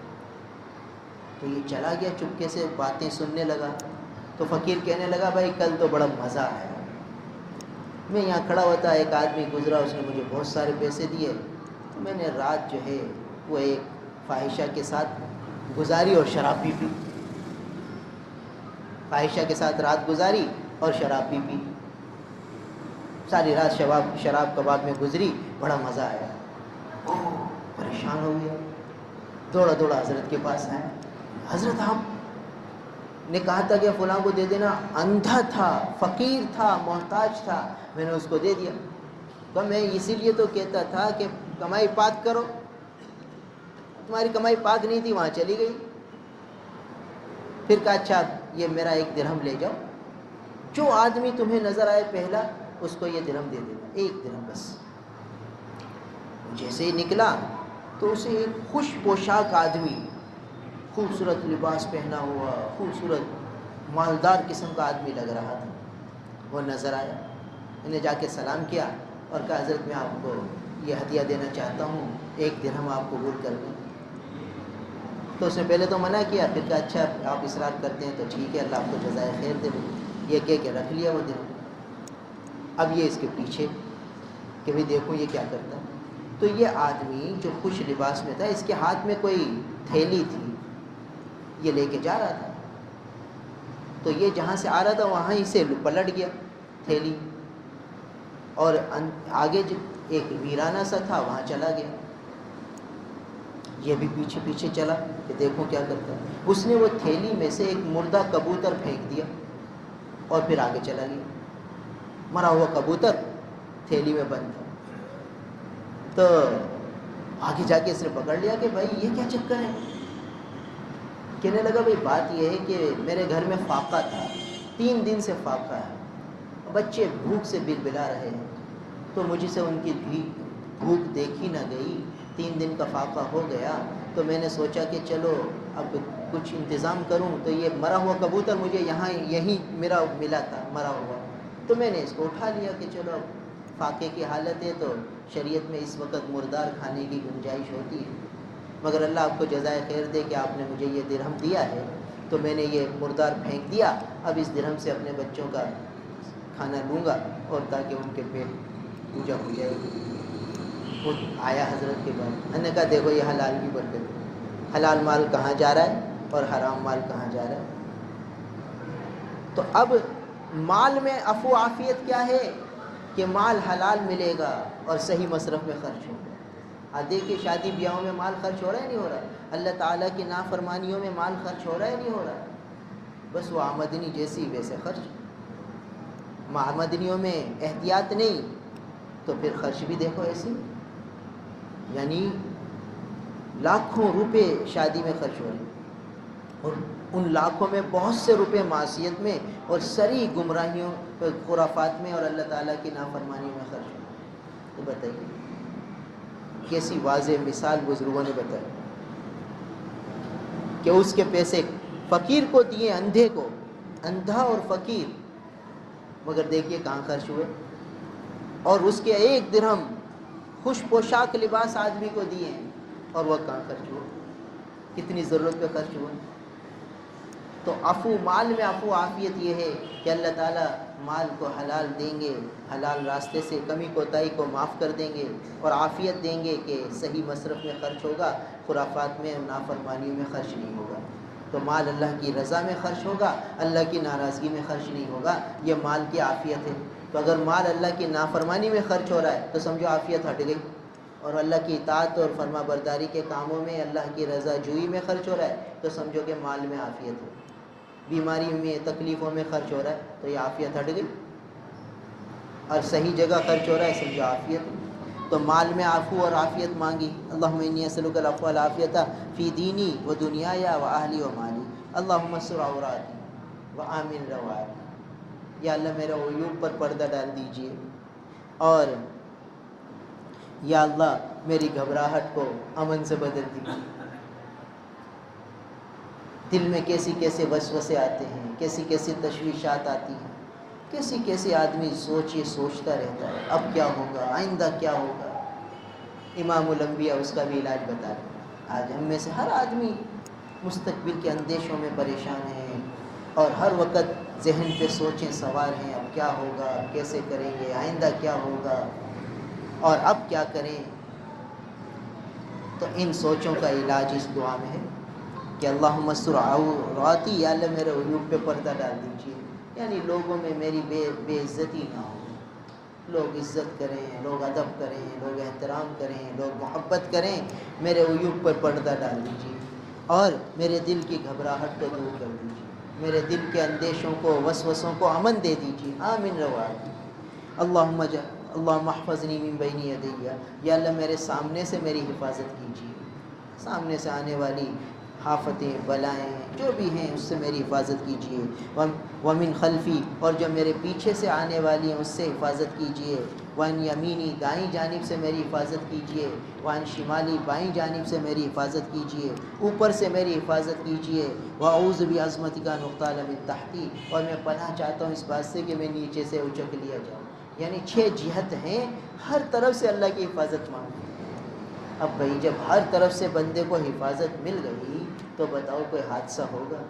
تو یہ چلا گیا چپکے سے باتیں سننے لگا. تو فقیر کہنے لگا بھائی کل تو بڑا مزہ آیا, میں یہاں کھڑا ہوتا ایک آدمی گزرا, اس نے مجھے بہت سارے پیسے دیے, تو میں نے رات جو ہے وہ ایک فاحشہ کے ساتھ گزاری اور شراب بھی پی. فاحشہ کے ساتھ رات گزاری اور شراب بھی پی. ساری رات شراب کباب میں گزری, بڑا مزہ آیا. پریشان ہو گیا, دوڑا دوڑا حضرت کے پاس آیا. حضرت آپ نے کہا تھا کہ فلاں کو دے دینا, اندھا تھا, فقیر تھا, محتاج تھا, میں نے اس کو دے دیا. تو میں اسی لیے تو کہتا تھا کہ کمائی پاک کرو, تمہاری کمائی پاک نہیں تھی وہاں چلی گئی. پھر کہا اچھا یہ میرا 1 درہم لے جاؤ, جو آدمی تمہیں نظر آئے پہلا اس کو یہ درہم دے دینا, 1 درہم بس. جیسے ہی نکلا تو اسے ایک خوش پوشاک آدمی, خوبصورت لباس پہنا ہوا, خوبصورت مالدار قسم کا آدمی لگ رہا تھا, وہ نظر آیا. انہیں جا کے سلام کیا اور کہا حضرت میں آپ کو یہ ہدیہ دینا چاہتا ہوں, 1 درہم آپ قبول کر لیں. تو اس نے پہلے تو منع کیا, پھر کہا اچھا آپ اصرار کرتے ہیں تو ٹھیک ہے, اللہ آپ کو جزائے خیر دے. یہ کہہ کے رکھ لیا وہ درہم. اب یہ اس کے پیچھے کہ بھئی دیکھو یہ کیا کرتا. تو یہ آدمی جو خوش لباس میں تھا, اس کے ہاتھ میں کوئی تھیلی تھی, یہ لے کے جا رہا تھا. تو یہ جہاں سے آ رہا تھا وہاں ہی سے پلٹ گیا تھیلی, اور آگے جو ایک ویرانہ سا تھا وہاں چلا گیا. یہ بھی پیچھے پیچھے چلا کہ دیکھو کیا کرتا ہے. اس نے وہ تھیلی میں سے ایک مردہ کبوتر پھینک دیا اور پھر آگے چلا گیا. مرا ہوا کبوتر تھیلی میں بند تھا. تو آگے جا کے اس نے پکڑ لیا کہ بھائی یہ کیا چکر ہے. کہنے لگا بھائی بات یہ ہے کہ میرے گھر میں فاقہ تھا, 3 دن سے فاقہ ہے, بچے بھوک سے بلبلا رہے ہیں, تو مجھ سے ان کی بھوک دیکھی نہ گئی. 3 دن کا فاقہ ہو گیا تو میں نے سوچا کہ چلو اب کچھ انتظام کروں. تو یہ مرا ہوا کبوتر مجھے یہیں میرا ملا تھا مرا ہوا, تو میں نے اس کو اٹھا لیا کہ چلو اب فاقے کی حالت ہے تو شریعت میں اس وقت مردار کھانے کی گنجائش ہوتی ہے, مگر اللہ آپ کو جزائے خیر دے کہ آپ نے مجھے یہ درہم دیا ہے تو میں نے یہ مردار پھینک دیا. اب اس درہم سے اپنے بچوں کا کھانا لوں گا اور تاکہ ان کے پیٹ پوجا ہو جائے گی. وہ آیا حضرت کے بعد, میں نے کہا دیکھو یہ حلال کی برکت ہے, حلال مال کہاں جا رہا ہے اور حرام مال کہاں جا رہا ہے. تو اب مال میں عفو عافیت کیا ہے کہ مال حلال ملے گا اور صحیح مصرف میں خرچ ہوگا. دیکھیے شادی بیاہوں میں مال خرچ ہو رہا ہے نہیں ہو رہا, اللہ تعالیٰ کی نافرمانیوں میں مال خرچ ہو رہا ہے نہیں ہو رہا. بس وہ آمدنی جیسی ویسے خرچ, آمدنیوں میں احتیاط نہیں تو پھر خرچ بھی دیکھو ایسی. یعنی لاکھوں روپے شادی میں خرچ ہو رہے ہیں اور ان لاکھوں میں بہت سے روپے معصیت میں اور سری گمراہیوں خرافات میں اور اللہ تعالیٰ کی نافرمانی میں خرچ ہو. تو بتائیے کیسی واضح مثال بزرگوں نے بتائی کہ اس کے پیسے فقیر کو دیے, اندھے کو, اندھا اور فقیر, مگر دیکھیے کہاں خرچ ہوئے, اور اس کے 1 درہم خوش پوشاک لباس آدمی کو دیے ہیں، اور وہ کہاں خرچ ہوا؟ کتنی ضرورت پہ خرچ ہوا؟ تو عفو، مال میں عفو عافیت یہ ہے کہ اللہ تعالیٰ مال کو حلال دیں گے، حلال راستے سے کمی کوتاہی کو معاف کر دیں گے، اور عافیت دیں گے کہ صحیح مصرف میں خرچ ہوگا، خرافات میں، نافرمانیوں میں خرچ نہیں ہوگا۔ تو مال اللہ کی رضا میں خرچ ہوگا، اللہ کی ناراضگی میں خرچ نہیں ہوگا، یہ مال کی عافیت ہے۔ تو اگر مال اللہ کی نافرمانی میں خرچ ہو رہا ہے تو سمجھو عافیت ہٹ گئی، اور اللہ کی اطاعت اور فرما برداری کے کاموں میں، اللہ کی رضا جوئی میں خرچ ہو رہا ہے تو سمجھو کہ مال میں عافیت ہے۔ بیماری میں، تکلیفوں میں خرچ ہو رہا ہے تو یہ عافیت ہٹ گئی، اور صحیح جگہ خرچ ہو رہا ہے سمجھو عافیت ہے۔ تو مال میں عفو اور عافیت مانگی، اللہم انی اسألک العفو والعافیۃ فی دینی و دنیای و اہلی و مالی، اللہم استر عوراتی و آمن روعاتی۔ یا اللہ میرے عیوب پر پردہ ڈال دیجئے، اور یا اللہ میری گھبراہٹ کو امن سے بدل دیجیے۔ دل میں کیسی کیسے وسوسے آتے ہیں، کیسی کیسی تشویشات آتی ہیں، کیسی آدمی سوچتا رہتا ہے اب کیا ہوگا، آئندہ کیا ہوگا۔ امام الانبیاء اس کا بھی علاج بتا رہے ہیں۔ آج ہم میں سے ہر آدمی مستقبل کے اندیشوں میں پریشان ہے، اور ہر وقت ذہن پہ سوچیں سوار ہیں، اب کیا ہوگا، کیسے کریں گے، آئندہ کیا ہوگا، اور اب کیا کریں۔ تو ان سوچوں کا علاج اس دعا میں ہے کہ اللہم استر عوراتی، یا اللہ میرے عیوب پہ پردہ ڈال دیجیے، یعنی لوگوں میں میری بے عزتی نہ ہو، لوگ عزت کریں، لوگ ادب کریں، لوگ احترام کریں، لوگ محبت کریں، میرے عیوب پر پردہ ڈال دیجیے، اور میرے دل کی گھبراہٹ کو دور کر دیجیے، میرے دل کے اندیشوں کو، وسوسوں کو امن دے دیجیے، آمین روعاتی۔ اللہم احفظنی من بین یدی، یا اللہ میرے سامنے سے میری حفاظت کیجیے، سامنے سے آنے والی آفتیں، بلائیں جو بھی ہیں اس سے میری حفاظت کیجیے، ومن خلفی، اور جو میرے پیچھے سے آنے والی ہیں اس سے حفاظت کیجیے، وان یمینی، دائیں جانب سے میری حفاظت کیجیے، وان شمالی، بائیں جانب سے میری حفاظت کیجیے، اوپر سے میری حفاظت کیجیے، واعوذ بعظمتک ان اغتال من تحتی، اور میں پناہ چاہتا ہوں اس بات سے کہ میں نیچے سے اچک لیا جاؤں۔ یعنی 6 جہت ہیں، ہر طرف سے اللہ کی حفاظت مانگو۔ اب بھائی جب ہر طرف سے بندے کو حفاظت مل گئی تو بتاؤ کوئی حادثہ ہوگا،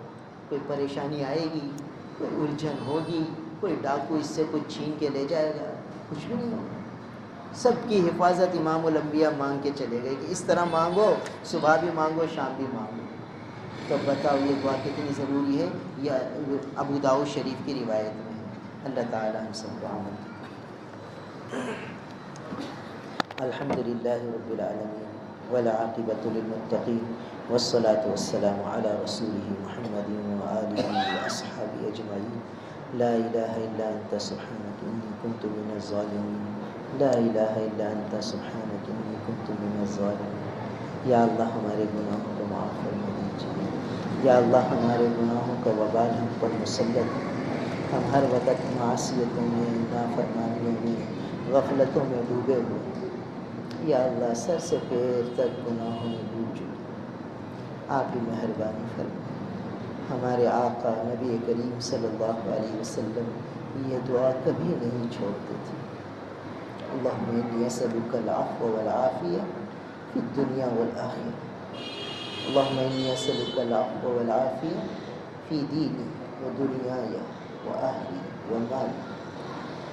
کوئی پریشانی آئے گی، کوئی الجھن ہوگی، کوئی ڈاکو اس سے کچھ چھین کے لے جائے گا؟ کچھ بھی نہیں ہوگا۔ سب کی حفاظت امام الانبیاء مانگ کے چلے گئے کہ اس طرح مانگو، صبح بھی مانگو، شام بھی مانگو۔ تو بتاؤ یہ دعا کتنی ضروری ہے، یہ ابو داؤد شریف کی روایت میں ہے۔ اللہ تعالی ہم سب کو عمل الحمدللہ رب العالمین والعاقبۃ للمتقین والصلاة والسلام علی رسولہ محمد وآلہ واصحابہ اجمعین۔ لا الہ الا انت سبحانک انی کنت من الظالمین، لا الہ الا انت سبحانک انی کنت من الظالمین۔ یا اللہ ہمارے گناہوں کو معاف فرما دیجیے، یا اللہ ہمارے گناہوں کا وبال ہم پر مسلط ہے، ہم ہر وقت معصیتوں میں، نافرمانیوں میں، غفلتوں میں ڈوبے ہوئے ہیں۔ یا اللہ سر سے پیر تک گناہوں میں ڈوب چکے، آپ ہی مہربانی فرمائیں۔ ہمارے آقا نبی کریم صلی اللہ علیہ وسلم یہ دعا کبھی نہیں چھوڑتے تھے۔ اللہم انی اسألک العفو والعافیہ فی الدنیا والآخرہ، اللہم انی اسألک العفو والعافیہ فی دینی و دنیای و اہلی و مالی،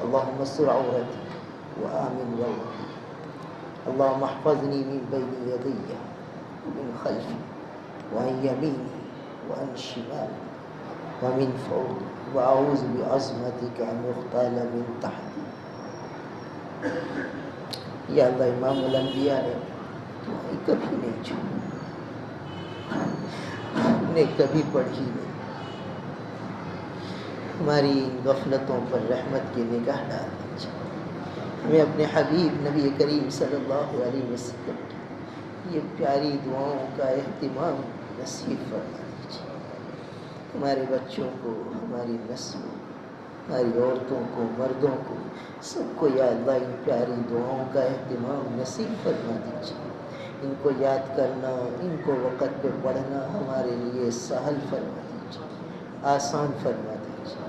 اللہم استر عورتی و آمن روعتی، اللہم احفظنی من بین یدی ومن خلفی وعن یمینی وعن شمالی ومن فوقی واعوذ بعظمتک ان اغتال من تحتی۔ یا اللہ امام الانبیاء نے دعائیں کبھی نہیں چھوڑی، نے کبھی پڑھی نہیں۔ ہماری غفلتوں پر رحمت کی نگاہ ڈال دیجیے، ہمیں اپنے حبیب نبی کریم صلی اللہ علیہ وسلم کی یہ پیاری دعاؤں کا اہتمام نصیب فرما دیجیے۔ ہمارے بچوں کو، ہماری نسلوں، ہماری عورتوں کو، مردوں کو، سب کو یا اللہ ان پیاری دعاؤں کا اہتمام نصیب فرما دیجیے۔ ان کو یاد کرنا، ان کو وقت پہ پڑھنا ہمارے لیے سہل فرما دیجیے، آسان فرما دیجیے۔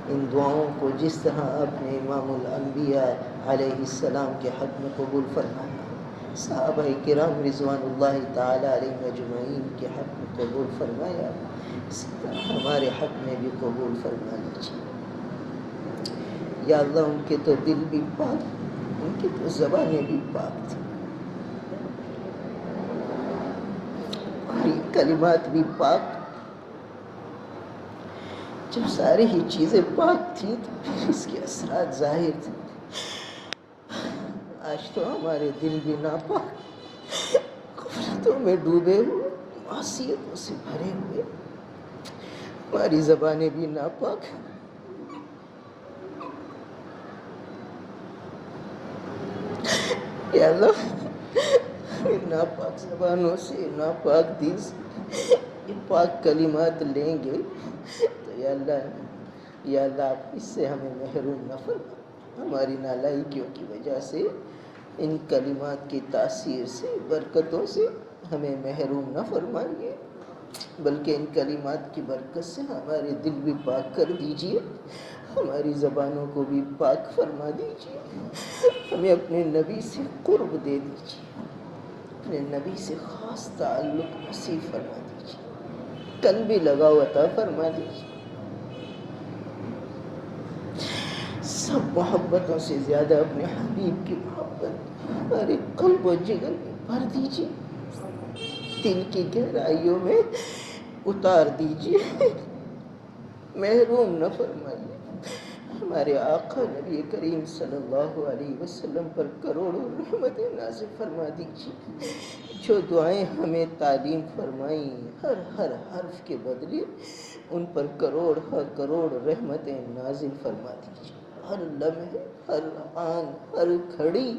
ان دعاؤں کو جس طرح اپنے امام الانبیاء انبیاء علیہ السلام کے حق میں قبول فرمانا، صحابہ کرام رضوان اللہ تعالی علیہ اجمعین کے حق میں قبول فرمایا، اسی طرح ہمارے حق میں بھی قبول فرما لیجیے۔ یا اللہ ان کے تو دل بھی پاک، ان کی تو زبانیں بھی پاک تھیں، اور یہ کلمات بھی پاک۔ جب ساری ہی چیزیں پاک تھیں تو پھر اس کے اثرات ظاہر تھے۔ آج تو ہمارے دل بھی ناپاک، غفلتوں میں ڈوبے ہوئے، معصیتوں سے بھرے ہوئے، ہماری زبانیں بھی ناپاک۔ یا اللہ ناپاک زبانوں سے، ناپاک دل سے یہ پاک کلمات لیں گے تو یا اللہ آپ اس سے ہمیں محروم نہ فرما۔ ہماری نالائکیوں کی وجہ سے، ان کلمات کی تاثیر سے، برکتوں سے ہمیں محروم نہ فرمائیے، بلکہ ان کلمات کی برکت سے ہمارے دل بھی پاک کر دیجیے، ہماری زبانوں کو بھی پاک فرما دیجیے، ہمیں اپنے نبی سے قرب دے دیجیے، اپنے نبی سے خاص تعلق نصیب فرما دیجیے، قلبی لگاؤ عطا فرما دیجیے۔ سب محبتوں سے زیادہ اپنے حبیب کی محبت ہمارے قلب و جگر میں بھر دیجیے، دل کی گہرائیوں میں اتار دیجیے، محروم نہ فرمائیے۔ ہمارے آقا نبی کریم صلی اللہ علیہ وسلم پر کروڑوں رحمتیں نازل فرما دیجیے، جو دعائیں ہمیں تعلیم فرمائیں، ہر حرف کے بدلے ان پر کروڑ رحمتیں نازل فرما دیجیے۔ ہر لمحے، ہر آن، ہر گھڑی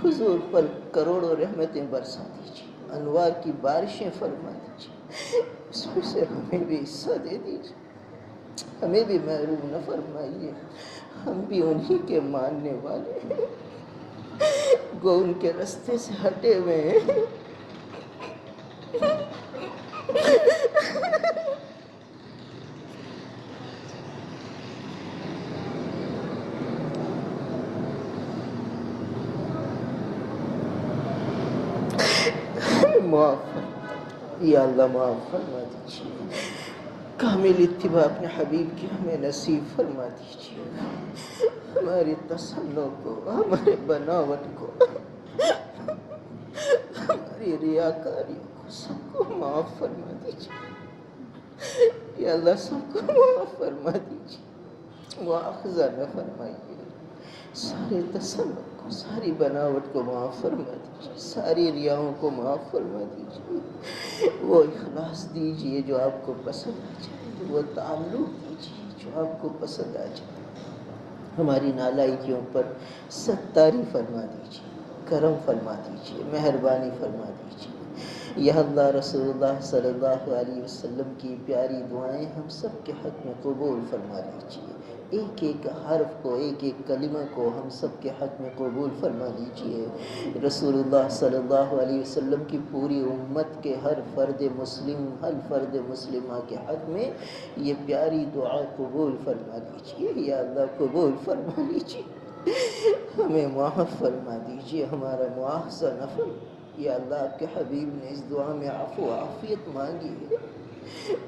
حضور پر کروڑوں رحمتیں برسا دیجیے، انوار کی بارشیں فرما دیجیے، اس میں سے ہمیں بھی حصہ دے دیجیے، ہمیں بھی محروم نہ فرمائیے۔ ہم بھی انہی کے ماننے والے ہیں، گو ان کے رستے سے ہٹے ہوئے ہیں۔ معاف یا اللہ معاف فرما دیجیے، کامل اتباع اپنے حبیب کی ہمیں نصیب فرما دیجیے، ہماری تصنع کو، ہمارے بناوٹ کو، ہماری ریاکاریوں کو، سب کو معاف فرما دیجیے، یا اللہ سب کو معاف فرما دیجیے، مواخذہ نہ فرمائیے، سارے تصنع کو، ساری بناوٹ کو معاف فرما دیجیے، ساری ریاؤں کو معاف فرما دیجیے، وہ اخلاص دیجیے جو آپ کو پسند آ جائے، وہ تعلق دیجیے جو آپ کو پسند آ جائے، ہماری نالائکیوں پر ستاری فرما دیجیے، کرم فرما دیجیے، مہربانی فرما دیجیے۔ یا اللہ رسول اللہ صلی اللہ علیہ وسلم کی پیاری دعائیں ہم سب کے حق میں قبول فرما لیجیے، ایک ایک حرف کو، ایک ایک کلمہ کو ہم سب کے حق میں قبول فرما لیجیے۔ رسول اللہ صلی اللہ علیہ وسلم کی پوری امت کے ہر فرد مسلم، ہر فرد مسلمہ کے حق میں یہ پیاری دعا قبول فرما لیجیے، یا اللہ قبول فرما لیجیے، ہمیں معاف فرما دیجیے، ہمارا مواخذہ نہ فرمائیے۔ یا اللہ آپ کے حبیب نے اس دعا میں عفو و عافیت مانگی ہے،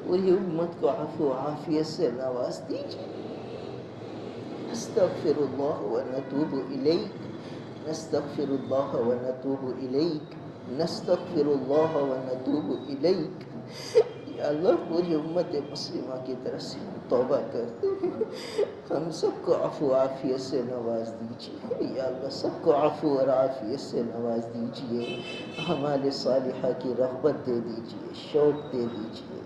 پوری امت کو عفو و عافیت سے نواز دیجیے۔ نستغفر اللہ و نتوب الیک، نستغفر اللہ و نتوب الیک، نستغفر اللہ و نتوب الیک۔ یا اللہ پوری امت مسلمہ کی طرف سے توبہ کرتے ہیں، ہم سب کو عفو و عافیت سے نواز دیجیے، یا اللہ سب کو عفو اور عافیت سے نواز دیجیے، اعمال صالحہ کی رغبت دے دیجیے، شوق دے دیجیے،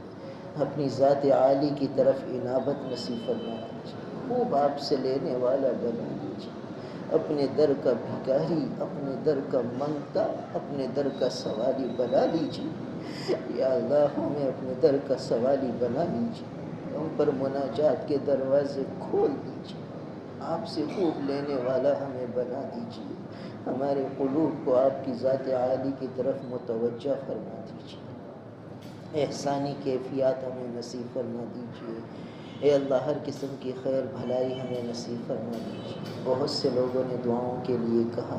اپنی ذات عالی کی طرف انابت نصیب فرما دیجیے، خوب آپ سے لینے والا بنا دیجیے، اپنے در کا بھکاری، اپنے در کا منگتا، اپنے در کا سوالی بنا لیجیے، یا اللہ ہمیں اپنے در کا سوالی بنا لیجیے، ہم پر مناجات کے دروازے کھول دیجیے، آپ سے خوب لینے والا ہمیں بنا دیجیے، ہمارے قلوب کو آپ کی ذات عالی کی طرف متوجہ فرما دیجیے، احسانی کیفیات ہمیں نصیب فرما دیجیے، اے اللہ ہر قسم کی خیر بھلائی ہمیں نصیب فرما دیجیے۔ بہت سے لوگوں نے دعاؤں کے لیے کہا،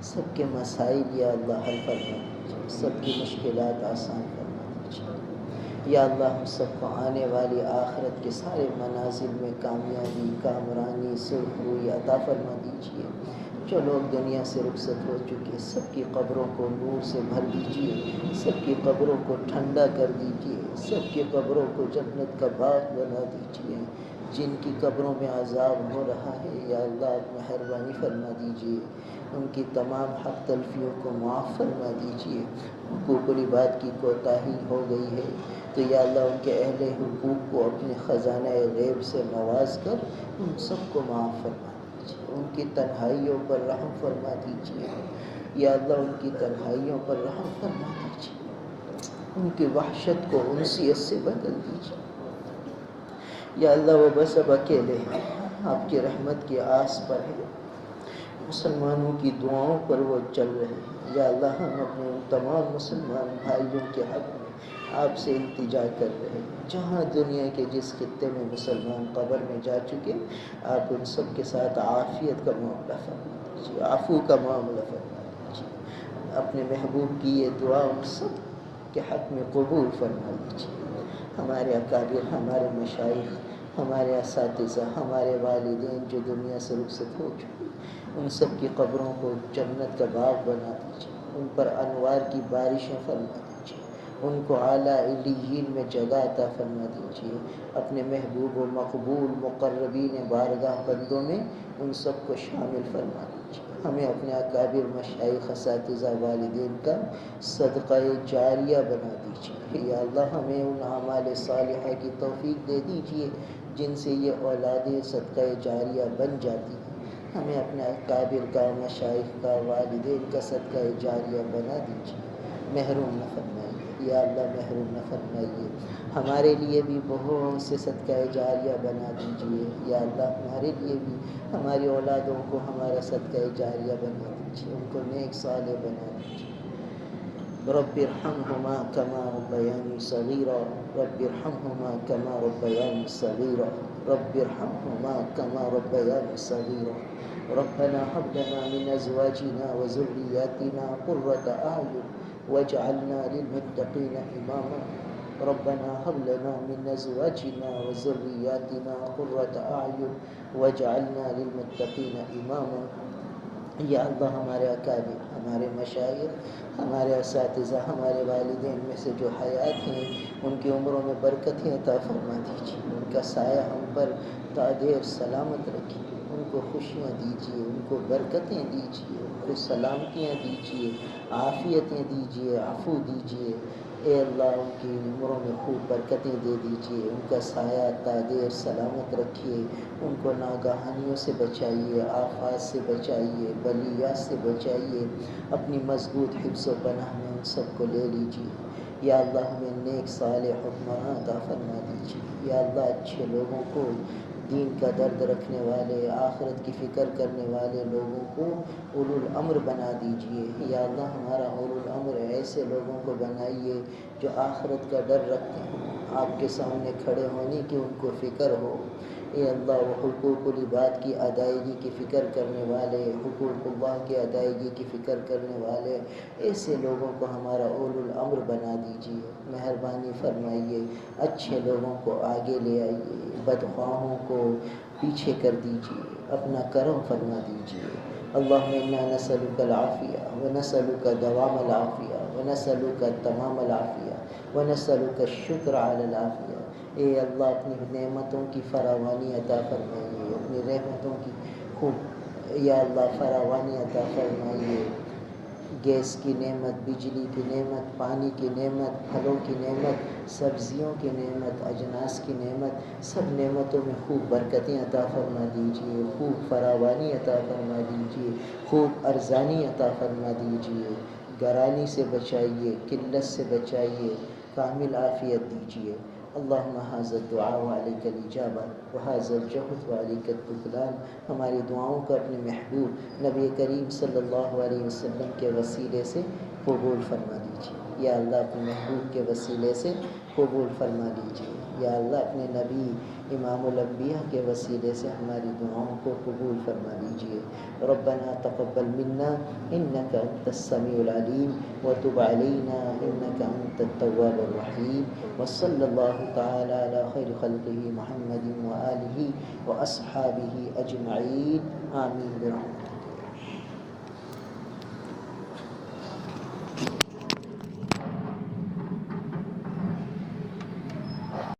سب کے مسائل یا اللہ حل فرما دیجیے، سب کی مشکلات آسان فرما دیجیے۔ یا اللہ ہم سب کو آنے والی آخرت کے سارے منازل میں کامیابی، کامرانی، سرخروئی عطا فرما دیجیے۔ جو لوگ دنیا سے رخصت ہو چکے سب کی قبروں کو نور سے بھر دیجیے، سب کی قبروں کو ٹھنڈا کر دیجیے، سب کی قبروں کو جنت کا باغ بنا دیجیے۔ جن کی قبروں میں عذاب ہو رہا ہے یا اللہ آپ مہربانی فرما دیجیے، ان کی تمام حق تلفیوں کو معاف فرما دیجیے۔ حقوق العباد کی کوتاہی ہو گئی ہے تو یا اللہ ان کے اہل حقوق کو اپنے خزانہ غیب سے نواز کر ان سب کو معاف فرما دیجیے، ان کی تنہائیوں پر رحم فرما دیجیے۔ یا اللہ ان کی تنہائیوں پر رحم فرما دیجیے، ان کی وحشت کو انسیت سے بدل دیجیے۔ یا اللہ وہ بس اب اکیلے ہیں، آپ کی رحمت کی آس پر ہے، مسلمانوں کی دعاؤں پر وہ چل رہے ہیں۔ یا اللہ ہم اپنے ان تمام مسلمان بھائیوں کے حق میں آپ سے التجا کر رہے ہیں، جہاں دنیا کے جس خطے میں مسلمان قبر میں جا چکے آپ ان سب کے ساتھ عافیت کا معاملہ فرما دیجیے، عفو کا معاملہ فرما دیجیے۔ اپنے محبوب کی یہ دعا ان سب کے حق میں قبول فرما دیجیے۔ ہمارے اکابر، ہمارے مشائخ، ہمارے اساتذہ، ہمارے والدین جو دنیا سے رخصت ہو چکے ان سب کی قبروں کو جنت کا باغ بنا دیجیے، ان پر انوار کی بارشیں فرما دیجیے، ان کو اعلیٰ علیین میں جگہ عطا فرما دیجیے۔ اپنے محبوب و مقبول مقربین بارگاہ بندوں میں ان سب کو شامل فرما دیجیے۔ ہمیں اپنے اکابر مشائخ، اساتذہ، والدین کا صدقہ جاریہ بنا دیجیے۔ یا اللہ ہمیں ان اعمال صالحہ کی توفیق دے دیجیے جن سے یہ اولاد صدقہ جاریہ بن جاتی ہیں۔ ہمیں اپنے اکابر کا، مشائخ کا، والدین کا صدقہ جاریہ بنا دیجیے، محروم نہ فرمائیے۔ یا اللہ محروم نہ فرمائیے، ہمارے لیے بھی بہت سے صدقہ جاریہ بنا دیجیے۔ یا اللہ ہمارے لیے بھی، ہماری اولادوں کو ہمارا صدقہ جاریہ بنا دیجیے، ان کو نیک صالح بنا دیجیے۔ رب ارحمہما کما ربیانی صغیرا، رب ارحمہما کما ربیانی صغیرا، رب ارحمہما کما ربیانی صغیرا۔ ربنا هب لنا من ازواجنا وذرياتنا قرة اعين واجعلنا للمتقين اماما۔ ربنا هب لنا من ازواجنا وذرياتنا قرة اعين واجعلنا للمتقين اماما۔ یا اللہ ہمارے اکابر، ہمارے مشائخ، ہمارے اساتذہ، ہمارے والدین میں سے جو حیات ہیں ان کی عمروں میں برکتیں عطا فرما دیجیے، ان کا سایہ ہم پر تا دیر سلامت رکھیے، ان کو خوشیاں دیجیے، ان کو برکتیں دیجیے، ان کو سلامتیاں دیجیے، عافیتیں دیجیے، عفو دیجیے۔ اے اللہ ان کی عمروں میں خوب برکتیں دے دیجیے، ان کا سایہ تا دیر سلامت رکھیے، ان کو ناگہانیوں سے بچائیے، آفات سے بچائیے، بلیات سے بچائیے، اپنی مضبوط حفظ و پناہ میں ان سب کو لے لیجیے۔ یا اللہ ہمیں نیک صالح حکمراں عطا فرما دیجیے۔ یا اللہ اچھے لوگوں کو، دین کا درد رکھنے والے، آخرت کی فکر کرنے والے لوگوں کو اولو الامر بنا دیجیے۔ یا اللہ ہمارا اولو الامر ایسے لوگوں کو بنائیے جو آخرت کا ڈر رکھتے ہیں، آپ کے سامنے کھڑے ہونے کی ان کو فکر ہو۔ اے اللہ وہ حقوق العباد کی ادائیگی کی فکر کرنے والے، حقوق اللہ کی ادائیگی کی فکر کرنے والے ایسے لوگوں کو ہمارا اولو الامر بنا دیجیے۔ مہربانی فرمائیے، اچھے لوگوں کو آگے لے آئیے، بدخواہوں کو پیچھے کر دیجیے، اپنا کرم فرما دیجیے۔ اللہم انا نسألک العافیہ ونسألک دوام العافیہ ونسألک تمام العافیہ ونسألک الشکر علی العافیہ۔ اے اللہ اپنی نعمتوں کی فراوانی عطا فرمائیے، اپنی رحمتوں کی خوب یا اللہ فراوانی عطا فرمائیے۔ گیس کی نعمت، بجلی کی نعمت، پانی کی نعمت، پھلوں کی نعمت، سبزیوں کی نعمت، اجناس کی نعمت، سب نعمتوں میں خوب برکتیں عطا فرما دیجیے، خوب فراوانی عطا فرما دیجیے، خوب ارزانی عطا فرما دیجیے۔ گرانی سے بچائیے، قلت سے بچائیے، کامل عافیت دیجیے۔ اللہم ھذا الدعاء وعلیک الاجابہ وھذا الجہد وعلیک التکلان۔ ہماری دعاؤں کو اپنے محبوب نبی کریم صلی اللہ علیہ وسلم کے وسیلے سے قبول فرما لیجیے۔ یا اللہ اپنے محبوب کے وسیلے سے قبول فرما لیجیے۔ یا اللہ اپنے نبی امام الانبیاء کے وسیلے سے ہماری دعاؤں کو قبول فرما لیجئے. ربنا تقبل منا انك انت السميع العليم وتب علينا انك انت التواب الرحيم. وصلى الله تعالى على خير خلقه محمد وآله وأصحابه أجمعين. آمين برحمتك.